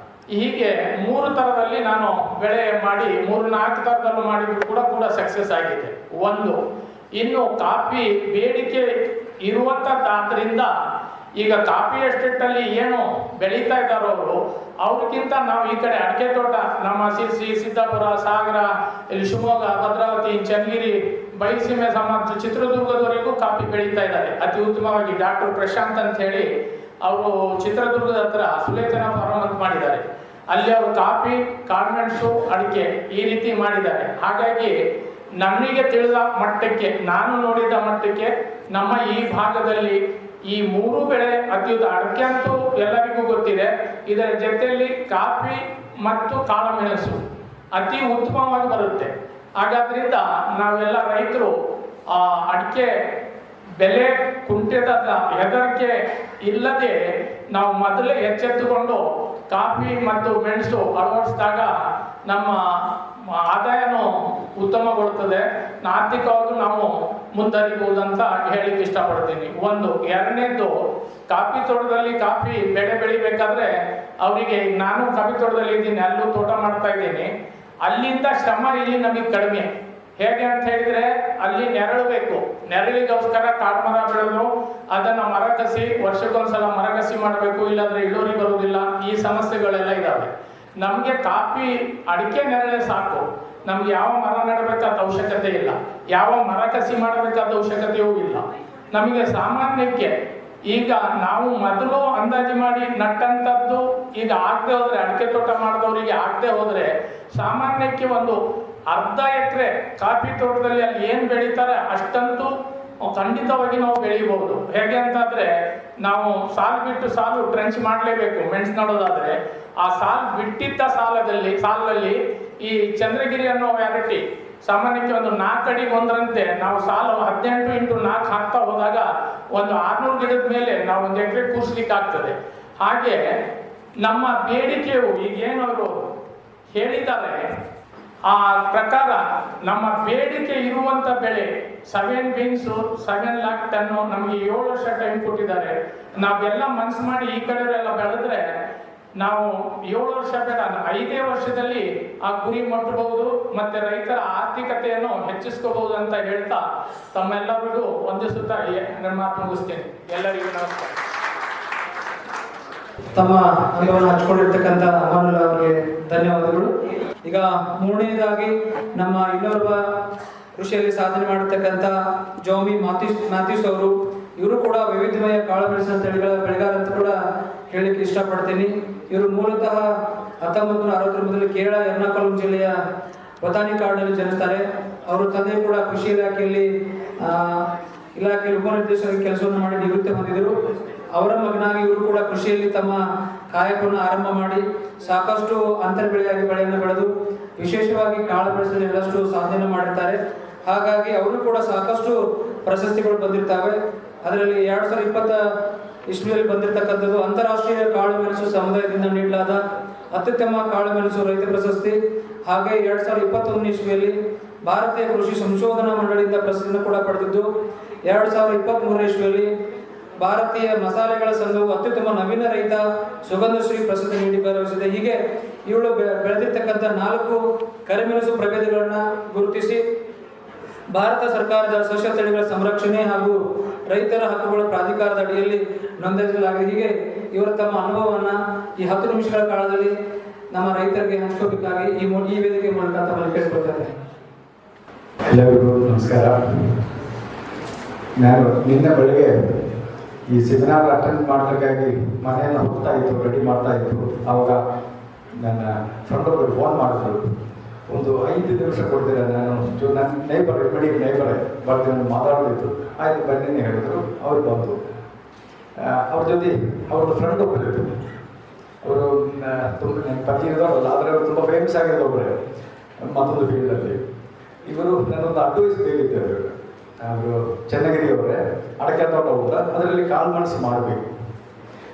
S4: ಹೀಗೆ 3 ಥರದಲ್ಲಿ ನಾನು ಬೆಳೆ ಮಾಡಿ 3-4 ಥರದಲ್ಲೂ ಮಾಡಿದ್ರು ಕೂಡ ಸಕ್ಸಸ್ ಆಗಿದೆ. ಒಂದು, ಇನ್ನು ಕಾಫಿ ಬೇಡಿಕೆ ಇರುವಂಥದ್ದಾದ್ರಿಂದ ಈಗ ಕಾಫಿ ಎಸ್ಟೇಟಲ್ಲಿ ಏನು ಬೆಳೀತಾ ಇದ್ದಾರೋ ಅವ್ರಿಗಿಂತ ನಾವು ಈ ಕಡೆ ಅಡಿಕೆ ತೋಟ ನಮ್ಮ ಸಿರ್ಸಿ, ಸಿದ್ದಾಪುರ, ಸಾಗರ, ಇಲ್ಲಿ ಶಿವಮೊಗ್ಗ, ಭದ್ರಾವತಿ, ಚನ್ನಗಿರಿ, ಬಯಲುಸೀಮೆ ಸಮಾಜ, ಚಿತ್ರದುರ್ಗದವರೆಗೂ ಕಾಫಿ ಬೆಳೀತಾ ಇದ್ದಾರೆ ಅತಿ ಉತ್ತಮವಾಗಿ. ಡಾಕ್ಟರ್ ಪ್ರಶಾಂತ್ ಅಂತ ಹೇಳಿ ಅವರು ಚಿತ್ರದುರ್ಗದ ಹತ್ರ ಸುಲೇಖನ ಫಾರಂ ಅಂತ ಮಾಡಿದ್ದಾರೆ. ಅಲ್ಲಿ ಅವರು ಕಾಫಿ, ಕಾಳುಮೆಣಸು, ಅಡಿಕೆ ಈ ರೀತಿ ಮಾಡಿದ್ದಾರೆ. ಹಾಗಾಗಿ ನಮಗೆ ತಿಳಿದ ಮಟ್ಟಕ್ಕೆ, ನಾನು ನೋಡಿದ ಮಟ್ಟಕ್ಕೆ ನಮ್ಮ ಈ ಭಾಗದಲ್ಲಿ ಈ 3 ಬೆಳೆ ಅತ್ಯುತ್ತ. ಅಡಿಕೆ ಅಂತೂ ಎಲ್ಲರಿಗೂ ಗೊತ್ತಿದೆ, ಇದರ ಜೊತೆಯಲ್ಲಿ ಕಾಫಿ ಮತ್ತು ಕಾಳುಮೆಣಸು ಅತಿ ಉತ್ತಮವಾಗಿ ಬರುತ್ತೆ. ಹಾಗಾದ್ರಿಂದ ನಾವೆಲ್ಲ ರೈತರು ಅಡಿಕೆ ಬೆಲೆ ಕುಂಠಿತದ ಹೆದರಿಕೆ ಇಲ್ಲದೆ ನಾವು ಮೊದಲೇ ಎಚ್ಚೆತ್ತುಕೊಂಡು ಕಾಫಿ ಮತ್ತು ಮೆಣಸು ಅಳವಡಿಸಿದಾಗ ನಮ್ಮ ಆದಾಯನೂ ಉತ್ತಮಗೊಳ್ತದೆ, ಆರ್ಥಿಕವಾಗಿ ನಾವು ಮುಂದರಿಬಹುದು ಅಂತ ಹೇಳಿಕ್ಕೆ ಇಷ್ಟಪಡ್ತೀನಿ. ಒಂದು. ಎರಡನೇದು, ಕಾಫಿ ತೋಟದಲ್ಲಿ ಕಾಫಿ ಬೆಳೆ ಬೆಳಿಬೇಕಾದ್ರೆ ಅವರಿಗೆ, ನಾನು ಕಾಫಿ ತೋಟದಲ್ಲಿ ಇದ್ದೀನಿ, ಅಲ್ಲೂ ತೋಟ ಮಾಡ್ತಾ ಇದ್ದೀನಿ, ಅಲ್ಲಿಂದ ಶ್ರಮ ಇಲ್ಲಿ ನಮಗೆ ಕಡಿಮೆ. ಹೇಗೆ ಅಂತ ಹೇಳಿದ್ರೆ ಅಲ್ಲಿ ನೆರಳು ಬೇಕು, ನೆರಳಿಗೋಸ್ಕರ ಕಾಡ್ಮರ ಬೆಳೆದು ಅದನ್ನ ಮರ ಕಸಿ ವರ್ಷಕ್ಕೊಂದ್ಸಲ ಮರ ಕಸಿ ಮಾಡಬೇಕು, ಇಲ್ಲಾಂದ್ರೆ ಇಳುವರಿ ಬರುವುದಿಲ್ಲ. ಈ ಸಮಸ್ಯೆಗಳೆಲ್ಲ ಇದಾವೆ. ನಮಗೆ ಕಾಫಿ ಅಡಿಕೆ ನೆರಳೆ ಸಾಕು, ನಮ್ಗೆ ಯಾವ ಮರ ನೆಡಬೇಕಾದ ಅವಶ್ಯಕತೆ ಇಲ್ಲ, ಯಾವ ಮರ ಕಸಿ ಮಾಡಬೇಕಾದ ಅವಶ್ಯಕತೆಯೂ ಇಲ್ಲ. ನಮಗೆ ಸಾಮಾನ್ಯಕ್ಕೆ ಈಗ ನಾವು ಮೊದಲು ಅಂದಾಜು ಮಾಡಿ ನಟ್ಟಂಥದ್ದು ಈಗ ಆಗದೆ ಹೋದ್ರೆ, ಅಡಿಕೆ ತೋಟ ಮಾಡಿದವರಿಗೆ ಆಗದೆ ಹೋದ್ರೆ ಸಾಮಾನ್ಯಕ್ಕೆ ಒಂದು ಅರ್ಧ ಎಕರೆ ಕಾಫಿ ತೋಟದಲ್ಲಿ ಅಲ್ಲಿ ಏನು ಬೆಳೀತಾರೆ ಅಷ್ಟಂತೂ ಖಂಡಿತವಾಗಿ ನಾವು ಬೆಳಿಬಹುದು. ಹೇಗೆ ಅಂತಾದ್ರೆ, ನಾವು ಸಾಲು ಬಿಟ್ಟು ಸಾಲು ಟ್ರೆಂಚ್ ಮಾಡಲೇಬೇಕು ಮೆಣಸು ನಡೋದಾದ್ರೆ. ಆ ಸಾಲು ಬಿಟ್ಟಿದ್ದ ಸಾಲಲ್ಲಿ ಈ ಚಂದ್ರಗಿರಿ ಅನ್ನೋ ವ್ಯಾರೈಟಿ ಸಾಮಾನ್ಯಕ್ಕೆ ಒಂದು 4 ಅಡಿಗೆ ಒಂದರಂತೆ ನಾವು ಸಾಲು 18 × 4 ಹಾಕ್ತಾ ಹೋದಾಗ ಒಂದು 600 ಗಿಡದ ಮೇಲೆ ನಾವು 1 ಎಕರೆ ಕೂರ್ಸ್ಲಿಕ್ಕೆ ಆಗ್ತದೆ. ಹಾಗೆ ನಮ್ಮ ಬೇಡಿಕೆಯು ಈಗೇನವರು ಹೇಳಿದ್ದಾರೆ ಆ ಪ್ರಕಾರ ನಮ್ಮ ಬೇಡಿಕೆ ಇರುವಂತ ಬೆಳೆ 7 ಬೀನ್ಸು 7 ಲಾಕ್ ಟನ್ನು ನಮಗೆ 7 ವರ್ಷ ಟೈಮ್ ಕೊಟ್ಟಿದ್ದಾರೆ. ನಾವೆಲ್ಲ ಮನಸ್ಸು ಮಾಡಿ ಈ ಕಡೆಯವರೆಲ್ಲ ಬೆಳೆದ್ರೆ ನಾವು 7 ವರ್ಷ ಬೇಡ, 5 ವರ್ಷದಲ್ಲಿ ಆ ಗುರಿ ಮುಟ್ಟಬಹುದು, ಮತ್ತೆ ರೈತರ ಆರ್ಥಿಕತೆಯನ್ನು ಹೆಚ್ಚಿಸ್ಕೋಬಹುದು ಅಂತ ಹೇಳ್ತಾ ತಮ್ಮೆಲ್ಲರಿಗೂ ವಂದಿಸುತ್ತಾ ನನ್ನ ಮಾತು ಮುಗಿಸ್ತೇನೆ. ಎಲ್ಲರಿಗೂ ನಮಸ್ಕಾರ.
S2: ತಮ್ಮ ಅನುಭವವನ್ನು ಹಂಚ್ಕೊಂಡಿರ್ತಕ್ಕಂಥ ಅಮಾನುಲ್ ಅವರಿಗೆ ಧನ್ಯವಾದಗಳು. ಈಗ ಮೂರನೇದಾಗಿ ನಮ್ಮ ಇನ್ನೋರ್ವ ಕೃಷಿಯಲ್ಲಿ ಸಾಧನೆ ಮಾಡಿರ್ತಕ್ಕಂಥ ಜೋಮಿ ಮ್ಯಾಥ್ಯೂಸ್ ಅವರು, ಇವರು ಕೂಡ ವೈವಿಧ್ಯಮಯ ಕಾಳುಮೆಣಸಿನ ತಳಿಗಳ ಬೆಳೆಗಾರ ಅಂತ ಕೂಡ ಹೇಳಲಿಕ್ಕೆ ಇಷ್ಟಪಡ್ತೀನಿ. ಇವರು ಮೂಲತಃ 1969 ಕೇರಳ ಎರ್ನಾಕುಲಂ ಜಿಲ್ಲೆಯ ಬತಾನಿ ಕಾಡಿನಲ್ಲಿ ಜನಿಸ್ತಾರೆ. ಅವರು ತಂದೆ ಕೂಡ ಕೃಷಿ ಇಲಾಖೆಯಲ್ಲಿ ಉಪನಿರ್ದೇಶಕ ಕೆಲಸವನ್ನು ಮಾಡಿ ನಿವೃತ್ತಿ ಹೊಂದಿದರು. ಅವರ ಮಗನಾಗಿ ಇವರು ಕೂಡ ಕೃಷಿಯಲ್ಲಿ ತಮ್ಮ ಕಾಯಕವನ್ನು ಆರಂಭ ಮಾಡಿ ಸಾಕಷ್ಟು ಅಂತರ ಬೆಳೆಯನ್ನು ಬೆಳೆದು ವಿಶೇಷವಾಗಿ ಕಾಳು ಬೆಳೆಸಲು ಎಲ್ಲಷ್ಟು ಸಾಧನೆ ಮಾಡಿರ್ತಾರೆ. ಹಾಗಾಗಿ ಅವರು ಕೂಡ ಸಾಕಷ್ಟು ಪ್ರಶಸ್ತಿಗಳು ಬಂದಿರ್ತವೆ. ಅದರಲ್ಲಿ 2020 ಇಸ್ವಿಯಲ್ಲಿ ಬಂದಿರತಕ್ಕಂಥದ್ದು ಅಂತಾರಾಷ್ಟ್ರೀಯ ಕಾಳು ಮೆಣಸು ಸಮುದಾಯದಿಂದ ನೀಡಲಾದ ಅತ್ಯುತ್ತಮ ಕಾಳು ಮೆಣಸು ರೈತ ಪ್ರಶಸ್ತಿ. ಹಾಗೆ 2021 ಇಸ್ವಿಯಲ್ಲಿ ಭಾರತೀಯ ಕೃಷಿ ಸಂಶೋಧನಾ ಮಂಡಳಿಯಿಂದ ಪ್ರಶಸ್ತಿಯನ್ನು ಕೂಡ ಪಡೆದಿದ್ದು, 2023 ಇಸ್ವಿಯಲ್ಲಿ ಭಾರತೀಯ ಮಸಾಲೆಗಳ ಸಂಘವು ಅತ್ಯುತ್ತಮ ನವೀನ ರೈತ ಸುಗಂಧಶ್ರೀ ಪ್ರಶಸ್ತಿ ನೀಡಿ ಗೌರವಿಸಿದೆ. ಹೀಗೆ ಇವಳು ಬೆಳೆದಿರ್ತಕ್ಕಂಥ 4 ಕರಿಮೆಣಸು ಪ್ರಭೇದಗಳನ್ನು ಗುರುತಿಸಿ ಭಾರತ ಸರ್ಕಾರದ ಸಸ್ಯ ತಳಿಗಳ ಸಂರಕ್ಷಣೆ ಹಾಗೂ ರೈತರ ಹಕ್ಕುಗಳ ಪ್ರಾಧಿಕಾರದ ಅಡಿಯಲ್ಲಿ ನೋಂದಾಯಿಸಲಾಗಿದೆ. ಹೀಗೆ ಇವರು ತಮ್ಮ ಅನುಭವವನ್ನು ಈ 10 ನಿಮಿಷಗಳ ಕಾಲದಲ್ಲಿ ನಮ್ಮ ರೈತರಿಗೆ ಹಂಚ್ಕೋಬೇಕಾಗಿ ಈ ವೇದಿಕೆ ಮೂಲಕ ತಮ್ಮನ್ನು ಕೇಳಿಕೊಳ್ತಾರೆ.
S5: ಎಲ್ಲರಿಗೂ ನಮಸ್ಕಾರ. ನಾನು ನಿನ್ನೆ ಬೆಳಗ್ಗೆ ಈ ಸೆಮಿನಾರ್ ಅಟೆಂಡ್ ಮಾಡಲಿಕ್ಕಾಗಿ ಮನೆಯನ್ನು ಹೋಗ್ತಾ ಇತ್ತು, ರೆಡಿ ಮಾಡ್ತಾ ಇತ್ತು. ಆವಾಗ ನನ್ನ ಫ್ರೆಂಡ್ ಒಬ್ಬರು ಫೋನ್ ಮಾಡಿದ್ರು, ಒಂದು 5 ನಿಮಿಷ ಕೊಡ್ತೀರ, ನಾನು ನನ್ನ ನೇಬರ್ ಇಮಿಡಿಯೇಟ್ ನೇಬರೇ ಬರ್ತೀನಿ ಮಾತಾಡೋದಿತ್ತು. ಆಯ್ತು ಬನ್ನಿ ಹೇಳಿದ್ರು. ಅವ್ರು ಬಂದು ಅವ್ರ ಜೊತೆ ಅವ್ರದ್ದು ಫ್ರೆಂಡ್ ಒಬ್ಬರಿದ್ರು. ಅವರು ತುಂಬ ನನ್ನ ಪತಿ ಇರೋಲ್ಲ, ಆದರೆ ಅವರು ತುಂಬ ಫೇಮಸ್ ಆಗಿರೋಬ್ರೆ ಮತ್ತೊಂದು ಫೀಲ್ಡಲ್ಲಿ. ಇವರು ನನ್ನೊಂದು ಅಡ್ವೈಸ್ ಬೇಕಿದ್ದರು. ಅವರು ಚನ್ನಗಿರಿಯವರೇ, ಅಡಕೆ ತೋಟ ಹೋದ ಅದರಲ್ಲಿ ಕಾಳು ಮೆಣಸು ಮಾಡಬೇಕು.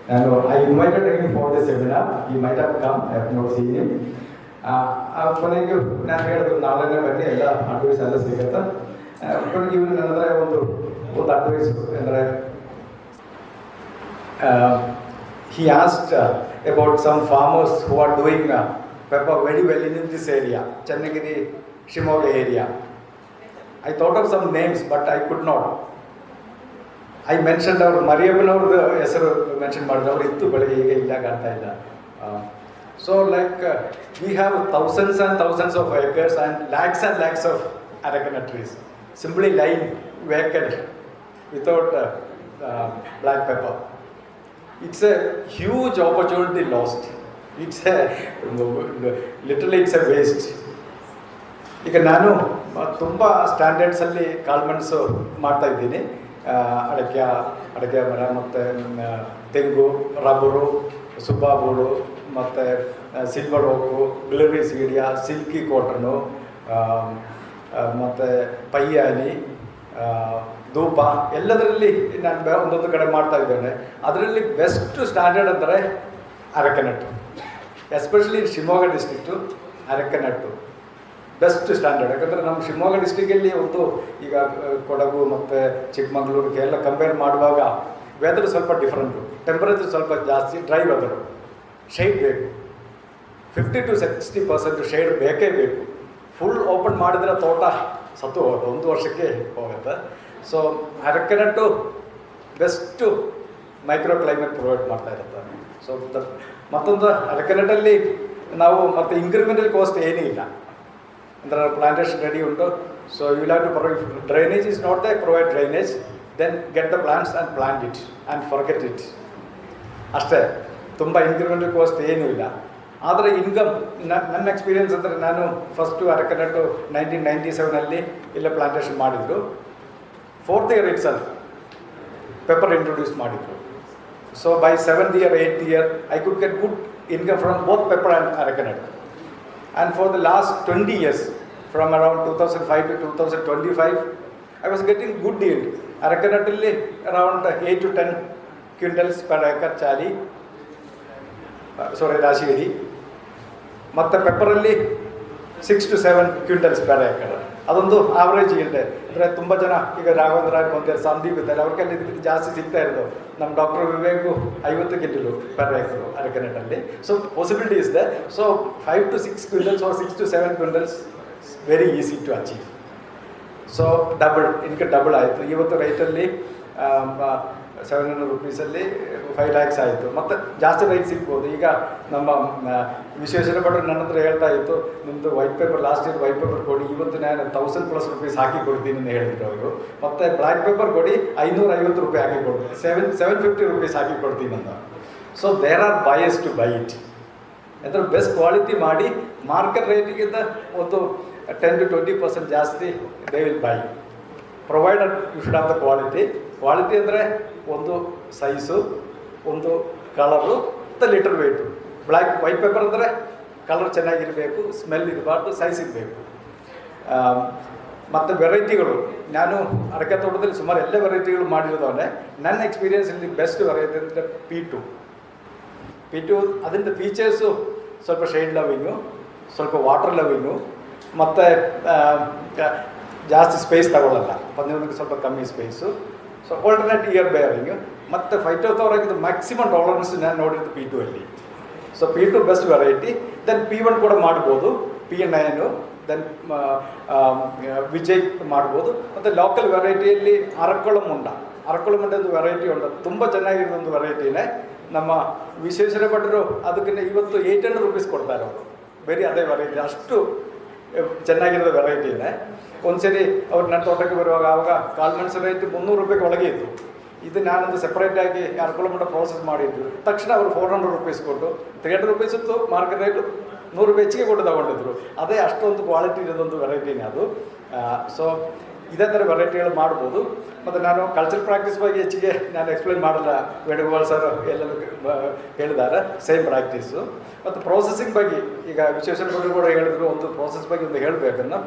S5: ನಾನು I invited him for the seminar. He might have come, I have not seen him. ಕೊನೆಗೆ ನಾನು ಹೇಳಿದ್ರು ನಾಳೆನೇ ಬನ್ನಿ, ಎಲ್ಲ ಅಡ್ವೈಸ್ ಎಲ್ಲ ಸಿಗುತ್ತೆ. ಕೊನೆಗೆ ಇವರು ನನ್ನ ಹತ್ರ ಒಂದು ಅಡ್ವೈಸ್ ಅಂದರೆ he asked about some farmers who are doing pepper very well in this area, Channagiri, Shimoga area. I thought of some names, but I could not. I mentioned our Mariappanavurdu ಹೆಸರು mention ಮಾಡಿದ್ರು. ಅವರು ಇತ್ತು ಬೆಳಗ್ಗೆ, ಈಗ ಇಲ್ಲ, ಕಾಣ್ತಾ ಇಲ್ಲ. So like we have thousands and thousands of acres and lakhs of areca trees simply lying vacant without black pepper. It's a huge opportunity lost. It's a literally it's a waste. ಈಗ ನಾನು ತುಂಬ ಸ್ಟ್ಯಾಂಡರ್ಡ್ಸಲ್ಲಿ ಕಾಳುಮೆಣಸು ಮಾಡ್ತಾ ಇದ್ದೀನಿ. ಅಡಕೆ ಮರ ಮತ್ತು ತೆಂಗು, ರಬ್ಬರು, ಸುಬ್ಬಾಬೂಡು ಮತ್ತು ಸಿಲ್ವರ್ ಓಕು, ಗ್ಲರಿ ಸೀಡಿಯಾ, ಸಿಲ್ಕಿ ಕಾಟನು ಮತ್ತು ಪಯ್ಯಾನಿ, ಧೂಪ ಎಲ್ಲದರಲ್ಲಿ ನಾನು ಒಂದೊಂದು ಕಡೆ ಮಾಡ್ತಾ ಇದ್ದೇನೆ. ಅದರಲ್ಲಿ ಬೆಸ್ಟ್ ಸ್ಟ್ಯಾಂಡರ್ಡ್ ಅಂದರೆ areca nut, especially Shivamogga district areca nut. Best standard. ಯಾಕಂದರೆ ನಮ್ಮ ಶಿವಮೊಗ್ಗ ಡಿಸ್ಟಿಕಲ್ಲಿ ಒಂದು ಈಗ ಕೊಡಗು ಮತ್ತು ಚಿಕ್ಕಮಗಳೂರಿಗೆ ಎಲ್ಲ ಕಂಪೇರ್ ಮಾಡುವಾಗ ವೆದರ್ ಸ್ವಲ್ಪ ಡಿಫ್ರೆಂಟು, ಟೆಂಪರೇಚರ್ ಸ್ವಲ್ಪ ಜಾಸ್ತಿ, ಡ್ರೈ ವೆದರು, ಶೇಡ್ ಬೇಕು, 50 to 60% ಶೇಡ್ ಬೇಕೇ ಬೇಕು. ಫುಲ್ ಓಪನ್ ಮಾಡಿದರೆ ತೋಟ ಸತ್ತು ಹೋಗೋದು, 1 ವರ್ಷಕ್ಕೆ ಹೋಗುತ್ತೆ. So areca nut best micro climate provide ಮಾಡ್ತಾ ಇರುತ್ತೆ. ಸೊ ಮತ್ತೊಂದು ಅರಕೆನಟ್ಟಲ್ಲಿ ನಾವು ಮತ್ತು ಇಂಕ್ರಿಮೆಂಟಲ್ ಕಾಸ್ಟ್ ಏನೂ ಇಲ್ಲ, ಅಂದರೆ ಪ್ಲಾಂಟೇಶನ್ ರೆಡಿ ಉಂಟು. So you have to provide drainage is not the provide drainage, then get the plants and plant it and forget it ಅಷ್ಟೇ. ತುಂಬ ಇಂಕ್ರಿಮೆಂಟಲ್ ಕಾಸ್ಟ್ ಏನೂ ಇಲ್ಲ. ಆದರೆ ಇನ್ಕಮ್ ನನ್ನ ಎಕ್ಸ್ಪೀರಿಯನ್ಸ್ ಅಂದರೆ, ನಾನು ಫಸ್ಟು ಅರಕೆನಟ್ಟು 1997 ಇಲ್ಲ ಪ್ಲಾಂಟೇಶನ್ ಮಾಡಿದ್ರು. 4th year itself pepper introduce ಮಾಡಿದ್ರು. So by 7th year 8th year I could get good income from both pepper and areca nut. And for the last 20 years, from around 2005 to 2025, I was getting good yield. Arakanattalli around 8 to 10 quintals per acre chali, ರಾಶಿ ಹಿಡಿ. ಮತ್ತು ಪೆಪ್ಪರಲ್ಲಿ 6 to 7 quintals per acre. ಅದೊಂದು average yield. ಅಂದರೆ ತುಂಬ ಜನ ಈಗ ರಾಘವೇಂದ್ರ ಕೊಂತಾರೆ, ಸಂದೀಪ್ ಇದ್ದಾರೆ, ಅವ್ರ ಕೈಲಿ ಇದಕ್ಕಿಂತ ಜಾಸ್ತಿ ಸಿಗ್ತಾ ಇರೋದು. ನಮ್ಮ doctor Vivek 50 quintal per acre ಅರಕೆನಟ್ಟಲ್ಲಿ. So possibility is there. So 5 to 6 quintals or 6 to 7 quintals very easy to achieve. So double ಆಯಿತು. ಇವತ್ತು ರೈಟಲ್ಲಿ 700 rupeesಲ್ಲಿ 5 lakhs ಆಯಿತು. ಮತ್ತು ಜಾಸ್ತಿ ರೈಟ್ ಸಿಗ್ಬೋದು. ಈಗ ನಮ್ಮ ವಿಶ್ವೇಶ್ವರ ಭಟ್ರು ನನ್ನ ಹತ್ರ ಹೇಳ್ತಾ ಇತ್ತು, ನಿಮ್ಮದು white paper last year white paper ಕೊಡಿ, ಇವತ್ತು ನಾನು 1000+ rupees ಹಾಕಿ ಕೊಡ್ತೀನಿ ಅಂತ ಹೇಳಿದ್ರು ಅವರು. ಮತ್ತು ಬ್ಲ್ಯಾಕ್ ಪೇಪರ್ ಕೊಡಿ 550 ರೂಪಾಯಿ ಹಾಕಿ ಕೊಡ್ತೀನಿ, 750 rupees ಹಾಕಿ ಕೊಡ್ತೀನಿ ಅಂತ. So there are buyers to buy it. ಅಂದರೆ ಬೆಸ್ಟ್ ಕ್ವಾಲಿಟಿ ಮಾಡಿ ಮಾರ್ಕೆಟ್ ರೇಟಿಗಿಂತ ಒಂದು 10 to 20% ಜಾಸ್ತಿ they will buy, provided you should have the quality. Quality ಅಂದರೆ ಒಂದು ಸೈಜು, ಒಂದು ಕಲರು ಮತ್ತು ಲೀಟರ್ ವೆಯ್ಟು. ವೈಟ್ ಪೇಪರ್ ಅಂದರೆ ಕಲರ್ ಚೆನ್ನಾಗಿರಬೇಕು, ಸ್ಮೆಲ್ ಇರಬಾರ್ದು, ಸೈಜ್ ಇರಬೇಕು. ಮತ್ತು ವೆರೈಟಿಗಳು, ನಾನು ಅಡಕೆ ತೋಟದಲ್ಲಿ ಸುಮಾರು ಎಲ್ಲ ವೆರೈಟಿಗಳು ಮಾಡಿರೋದವನ್ನೇ. ನನ್ನ ಎಕ್ಸ್ಪೀರಿಯನ್ಸಲ್ಲಿ ಬೆಸ್ಟ್ ವೆರೈಟಿ ಅಂದರೆ P2. ಅದರಿಂದ ಫೀಚರ್ಸು ಸ್ವಲ್ಪ ಶೇಡ್ ಲವಿಂಗು, ಸ್ವಲ್ಪ ವಾಟರ್ ಲವಿಂಗು, ಮತ್ತು ಜಾಸ್ತಿ ಸ್ಪೇಸ್ ತಗೊಳ್ಳಲ್ಲ, 11ಕ್ಕೆ ಸ್ವಲ್ಪ ಕಮ್ಮಿ space. So alternate year bearing. ಮತ್ತು ಫೈಟೋಥೋರಾಗಿದ್ದು ಮ್ಯಾಕ್ಸಿಮಮ್ ಟಾಲರೆನ್ಸ್ ನಾನು ನೋಡಿದ್ದು P2 ಅಲ್ಲಿ. So P2 best variety. Then P1 ಕೂಡ ಮಾಡ್ಬೋದು, P9, ದೆನ್ ವಿಜಯ್ ಮಾಡ್ಬೋದು. ಮತ್ತು ಲೋಕಲ್ ವೆರೈಟಿಯಲ್ಲಿ ಅರಕೊಳಮುಂಡ ಒಂದು ವೆರೈಟಿ ಉಂಟು, ತುಂಬ ಚೆನ್ನಾಗಿರೋದು ಒಂದು ವೆರೈಟಿನೇ. ನಮ್ಮ ವಿಶ್ವೇಶ್ವರ ಭಟ್ರು ಅದಕ್ಕಿಂತ ಇವತ್ತು 800 rupees ಕೊಡ್ತಾರೆ ಅವರು, ಬೇರೆ ಅದೇ ವೆರೈಟಿ, ಅಷ್ಟು ಚೆನ್ನಾಗಿರೋದು ವೆರೈಟಿನೇ. ಒಂದ್ಸರಿ ಅವ್ರು ನನ್ನ ತೋಟಕ್ಕೆ ಬರುವಾಗ ಆವಾಗ ಕಾಳುಮೆಣಸು ರೇಟ್ 300 ರೂಪಾಯಿಗೆ ಒಳಗೆ ಇತ್ತು. ಇದು ನಾನೊಂದು ಸಪ್ರೇಟಾಗಿ ಅರಕೊಳಮುಂಡ ಪ್ರೋಸೆಸ್ ಮಾಡಿದ್ದು. ತಕ್ಷಣ ಅವರು 400 rupees ಕೊಟ್ಟು, 300 rupees ಇತ್ತು ಮಾರ್ಕೆಟ್ ರೇಟು, 100 ರೂಪಾಯಿ ಹೆಚ್ಚಿಗೆ ಕೊಟ್ಟು ತಗೊಂಡಿದ್ರು. ಅದೇ ಅಷ್ಟೊಂದು ಕ್ವಾಲಿಟಿ ಇರೋದೊಂದು ವೆರೈಟಿನೇ ಅದು. ಸೊ ಇದೇ ಥರ ವೆರೈಟಿಗಳು ಮಾಡ್ಬೋದು. ಮತ್ತು ನಾನು ಕಲ್ಚರ್ ಪ್ರಾಕ್ಟೀಸ್ ಬಗ್ಗೆ ಹೆಚ್ಚಿಗೆ ನಾನು ಎಕ್ಸ್ಪ್ಲೈನ್ ಮಾಡಲ್ಲ, ವೇಣುಗೋಪಾಲ್ ಸರ್ ಎಲ್ಲರೂ ಹೇಳಿದ್ದಾರೆ ಸೇಮ್ ಪ್ರಾಕ್ಟೀಸು. ಮತ್ತು ಪ್ರೋಸೆಸಿಂಗ್ ಬಗ್ಗೆ ಈಗ ವಿಶ್ವೇಶ್ವರ ಭಟ್ರು ಕೂಡ ಹೇಳಿದ್ರು, ಒಂದು ಪ್ರೋಸೆಸ್ ಬಗ್ಗೆ ಒಂದು ಹೇಳಬೇಕನ್ನು.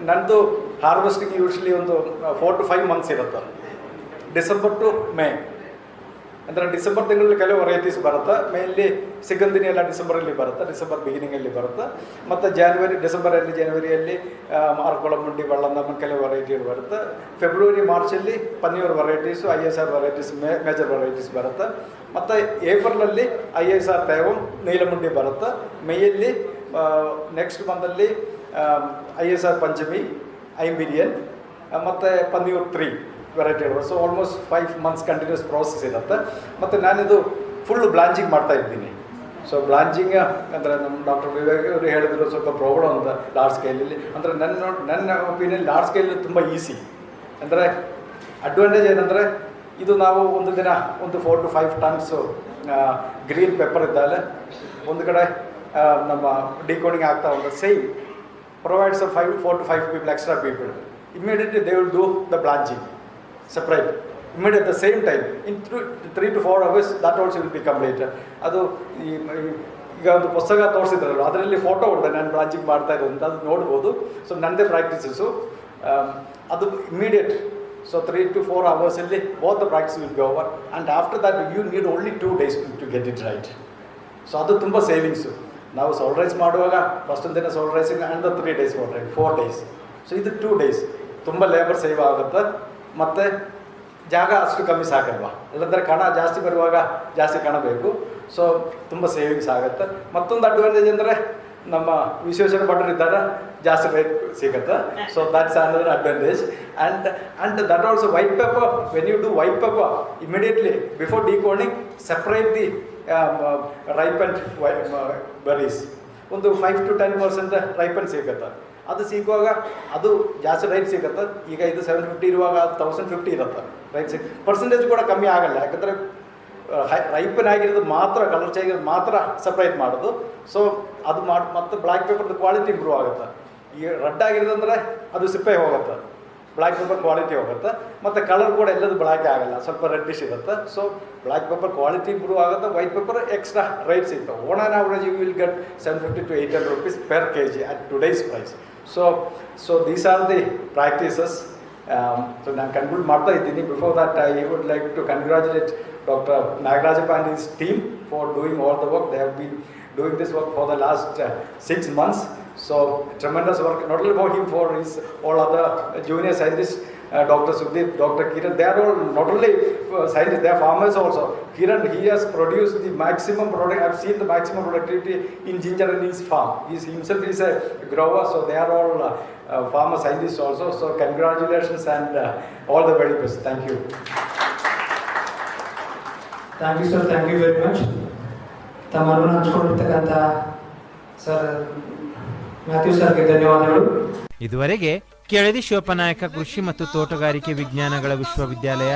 S5: ನನ್ನದು ಹಾರ್ವೆಸ್ಟಿಂಗ್ ಯೂಶ್ವಲಿ ಒಂದು 4 to 5 months ಇರುತ್ತೆ, ಡಿಸೆಂಬರ್ ಟು ಮೇ. ಅಂದರೆ ಡಿಸೆಂಬರ್ ತಿಂಗಳಲ್ಲಿ ಕೆಲವು ವೆರೈಟೀಸ್ ಬರುತ್ತೆ, ಮೇನ್ಲಿ ಸಿಗಂದಿನಿ ಎಲ್ಲ ಡಿಸೆಂಬರಲ್ಲಿ ಬರುತ್ತೆ, ಡಿಸೆಂಬರ್ ಬಿಗಿನಿಂಗಲ್ಲಿ ಬರುತ್ತೆ. ಮತ್ತು ಜನವರಿಯಲ್ಲಿ ಅರಕೊಳಮುಂಡಿ, ಬಳ್ಳಂದಮ್ಮನ ಕೆಲವು ವೆರೈಟಿಗಳು ಬರುತ್ತೆ. ಫೆಬ್ರವರಿ ಮಾರ್ಚಲ್ಲಿ Panniyur varieties, ISR varieties major varieties ಬರುತ್ತೆ. ಮತ್ತು ಏಪ್ರಿಲಲ್ಲಿ ISR ತೇವಂ, ನೀಲಮುಂಡಿ ಬರುತ್ತೆ. ಮೇಯಲ್ಲಿ ನೆಕ್ಸ್ಟ್ ಮಂತಲ್ಲಿ ISR ಪಂಚಮಿ, ಐಂಬಿರಿಯನ್ ಮತ್ತು ಪನ್ನೀರ್ 3 ವೆರೈಟಿಗಳು. ಸೊ ಆಲ್ಮೋಸ್ಟ್ 5 months ಕಂಟಿನ್ಯೂಸ್ ಪ್ರೋಸೆಸ್ ಇರುತ್ತೆ. ಮತ್ತು ನಾನಿದು ಫುಲ್ಲು ಬ್ಲಾಂಚಿಂಗ್ ಮಾಡ್ತಾ ಇದ್ದೀನಿ. ಸೊ ಬ್ಲಾಂಚಿಂಗ್ ಅಂದರೆ ನಮ್ಮ ಡಾಕ್ಟರ್ ವಿವೇಕ್ ಅವರು ಹೇಳಿದ್ರು ಸ್ವಲ್ಪ ಪ್ರಾಬ್ಲಮ್ ಅಂತ ಲಾರ್ಜ್ ಸ್ಕೇಲಲ್ಲಿ. ಅಂದರೆ ನನ್ನ ಒಪಿನಿಯನ್ ಲಾರ್ಜ್ ಸ್ಕೇಲಲ್ಲಿ ತುಂಬ ಈಸಿ. ಅಂದರೆ ಅಡ್ವಾಂಟೇಜ್ ಏನಂದರೆ, ಇದು ನಾವು ಒಂದು ದಿನ ಒಂದು 4 to 5 tons ಗ್ರೀನ್ ಪೆಪ್ಪರ್ ಇದ್ದಾಗ ಒಂದು ಕಡೆ ನಮ್ಮ ಡಿಕೋಡಿಂಗ್ ಆಗ್ತಾ ಹೋಗುತ್ತೆ. Same provides 4 to 5 people, extra people. Immediately they will do the blanching separate. Immediately at the same time, in 3 to 4 hours, that also will be completed. ಅದು ಈಗ ಒಂದು ಪುಸ್ತಕ ತೋರಿಸಿದ್ರಲ್ಲ, ಅದರಲ್ಲಿ ಫೋಟೋ ಉಂಟು ನಾನು ಬ್ಲಾಂಚಿಂಗ್ ಮಾಡ್ತಾ ಇರೋದು ಅಂತ, ಅದು ನೋಡ್ಬೋದು. ಸೊ ನನ್ನದೇ ಪ್ರಾಕ್ಟೀಸಸ್ಸು ಅದು immediate. So 3 to 4 hours both the practice will be over, and after that you need only 2 days to get it right. ಸೊ ಅದು ತುಂಬ ಸೇವಿಂಗ್ಸು. ನಾವು ಸೋಲ್ ರೈಸ್ ಮಾಡುವಾಗ ಫಸ್ಟ್ ದಿನ ಸೋಲ್ ರೈಸಿಂಗ್ ಆ್ಯಂಡ್ 3 days 4 days. ಸೊ ಇದು 2 days ತುಂಬ ಲೇಬರ್ ಸೇವ್ ಆಗುತ್ತೆ ಮತ್ತು ಜಾಗ ಅಷ್ಟು ಕಮ್ಮಿ ಸಾಕಲ್ವಾ, ಇಲ್ಲಂದರೆ ಕಣ ಜಾಸ್ತಿ ಬರುವಾಗ ಜಾಸ್ತಿ ಕಣ ಬೇಕು. ಸೊ ತುಂಬ ಸೇವಿಂಗ್ಸ್ ಆಗುತ್ತೆ. ಮತ್ತೊಂದು ಅಡ್ವಾಂಟೇಜ್ ಅಂದರೆ ನಮ್ಮ ವಿಶ್ವೇಶ್ವರ ಭಟ್ರು ಇದ್ದಾರೆ, ಜಾಸ್ತಿ ರೇಟ್ ಸಿಗುತ್ತೆ. So that's another advantage. And that also white pepper, when you do white pepper immediately before decoding separate the ripen berries. ಒಂದು 5 to 10% ರೈಪನ್ ಸಿಗುತ್ತೆ. ಅದು ಸಿಗುವಾಗ ಅದು ಜಾಸ್ತಿ ರೈಟ್ ಸಿಗುತ್ತೆ. ಈಗ ಇದು 750 ಇರುವಾಗ 1050 ಇರುತ್ತೆ ರೈಟ್ ಪರ್ಸೆಂಟೇಜ್ ಕೂಡ ಕಮ್ಮಿ ಆಗಲ್ಲ. ಯಾಕಂದರೆ ರೈಪನ್ ಆಗಿರೋದು ಮಾತ್ರ ಕಲರ್ ಚೇಂಜ್ ಮಾತ್ರ ಸಪ್ರೇಟ್ ಮಾಡೋದು. ಸೊ ಅದು ಮತ್ತು ಬ್ಲ್ಯಾಕ್ ಪೇಪರ್ದು ಕ್ವಾಲಿಟಿ ಇಂಪ್ರೂವ್ ಆಗುತ್ತೆ. ಈಗ ರೆಡ್ ಆಗಿರೋದಂದರೆ ಅದು ಸಿಪ್ಪೆ ಹೋಗುತ್ತೆ, ಬ್ಲ್ಯಾಕ್ ಪೇಪರ್ ಕ್ವಾಲಿಟಿ ಹೋಗುತ್ತೆ, ಮತ್ತು ಕಲರ್ ಕೂಡ ಎಲ್ಲದು ಬ್ಲ್ಯಾಕ್ ಆಗಲ್ಲ, ಸ್ವಲ್ಪ ರೆಡ್ಡಿಶ್ ಇರುತ್ತೆ. So black pepper quality improve ಆಗುತ್ತೆ, ವೈಟ್ ಪೇಪರ್ ಎಕ್ಸ್ಟ್ರಾ ರೈಟ್ ಸಿಗ್ತವೆ. On an average you will get 750 to 800 rupees per kg at today's price. So these are the practices. So ನಾನು conclude ಮಾಡ್ತಾ ಇದ್ದೀನಿ. Before that I would like to congratulate Dr. Nagarajappa and his team for doing all the work. They have been doing this work for the last 6 months. So tremendous work, not only for him, for his all other junior scientists, Dr. Sudeep, Dr. Kiran. They are all not only scientists, they are farmers also. Kiran, he has produced the maximum product. I have seen the maximum productivity in ginger in his farm. He himself is a grower, so they are all farmer scientists also. So congratulations and all the very best. Thank you.
S2: Thank you sir, thank you very much. ತಮ್ಮ ಅನುಭವ ಹಂಚ್ಕೊಂಡಿರ್ತಕ್ಕಂಥ sir Matthew ಸರ್ಗೆ ಧನ್ಯವಾದಗಳು.
S1: ಇದುವರೆಗೆ ಕೆಳದಿ ಶಿವಪ್ಪನಾಯಕ ಕೃಷಿ ಮತ್ತು ತೋಟಗಾರಿಕೆ ವಿಜ್ಞಾನಗಳ ವಿಶ್ವವಿದ್ಯಾಲಯ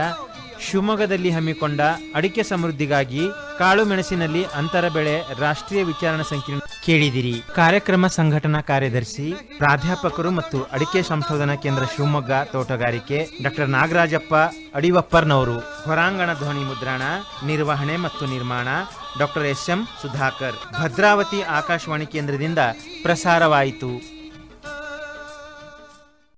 S1: ಶಿವಮೊಗ್ಗದಲ್ಲಿ ಹಮ್ಮಿಕೊಂಡ ಅಡಿಕೆ ಸಮೃದ್ಧಿಗಾಗಿ ಕಾಳು ಮೆಣಸಿನಲ್ಲಿ ಅಂತರ ಬೆಳೆ ರಾಷ್ಟ್ರೀಯ ವಿಚಾರಣಾ ಸಂಕಿರಣ ಕೇಳಿದಿರಿ. ಕಾರ್ಯಕ್ರಮ ಸಂಘಟನಾ ಕಾರ್ಯದರ್ಶಿ ಪ್ರಾಧ್ಯಾಪಕರು ಮತ್ತು ಅಡಿಕೆ ಸಂಶೋಧನಾ ಕೇಂದ್ರ ಶಿವಮೊಗ್ಗ ತೋಟಗಾರಿಕೆ ಡಾಕ್ಟರ್ ನಾಗರಾಜಪ್ಪ ಅಡಿವಪ್ಪರ್ನವರು. ಹೊರಾಂಗಣ ಧ್ವನಿ ಮುದ್ರಣ, ನಿರ್ವಹಣೆ ಮತ್ತು ನಿರ್ಮಾಣ ಡಾಕ್ಟರ್ SM ಸುಧಾಕರ್. ಭದ್ರಾವತಿ ಆಕಾಶವಾಣಿ ಕೇಂದ್ರದಿಂದ ಪ್ರಸಾರವಾಯಿತು.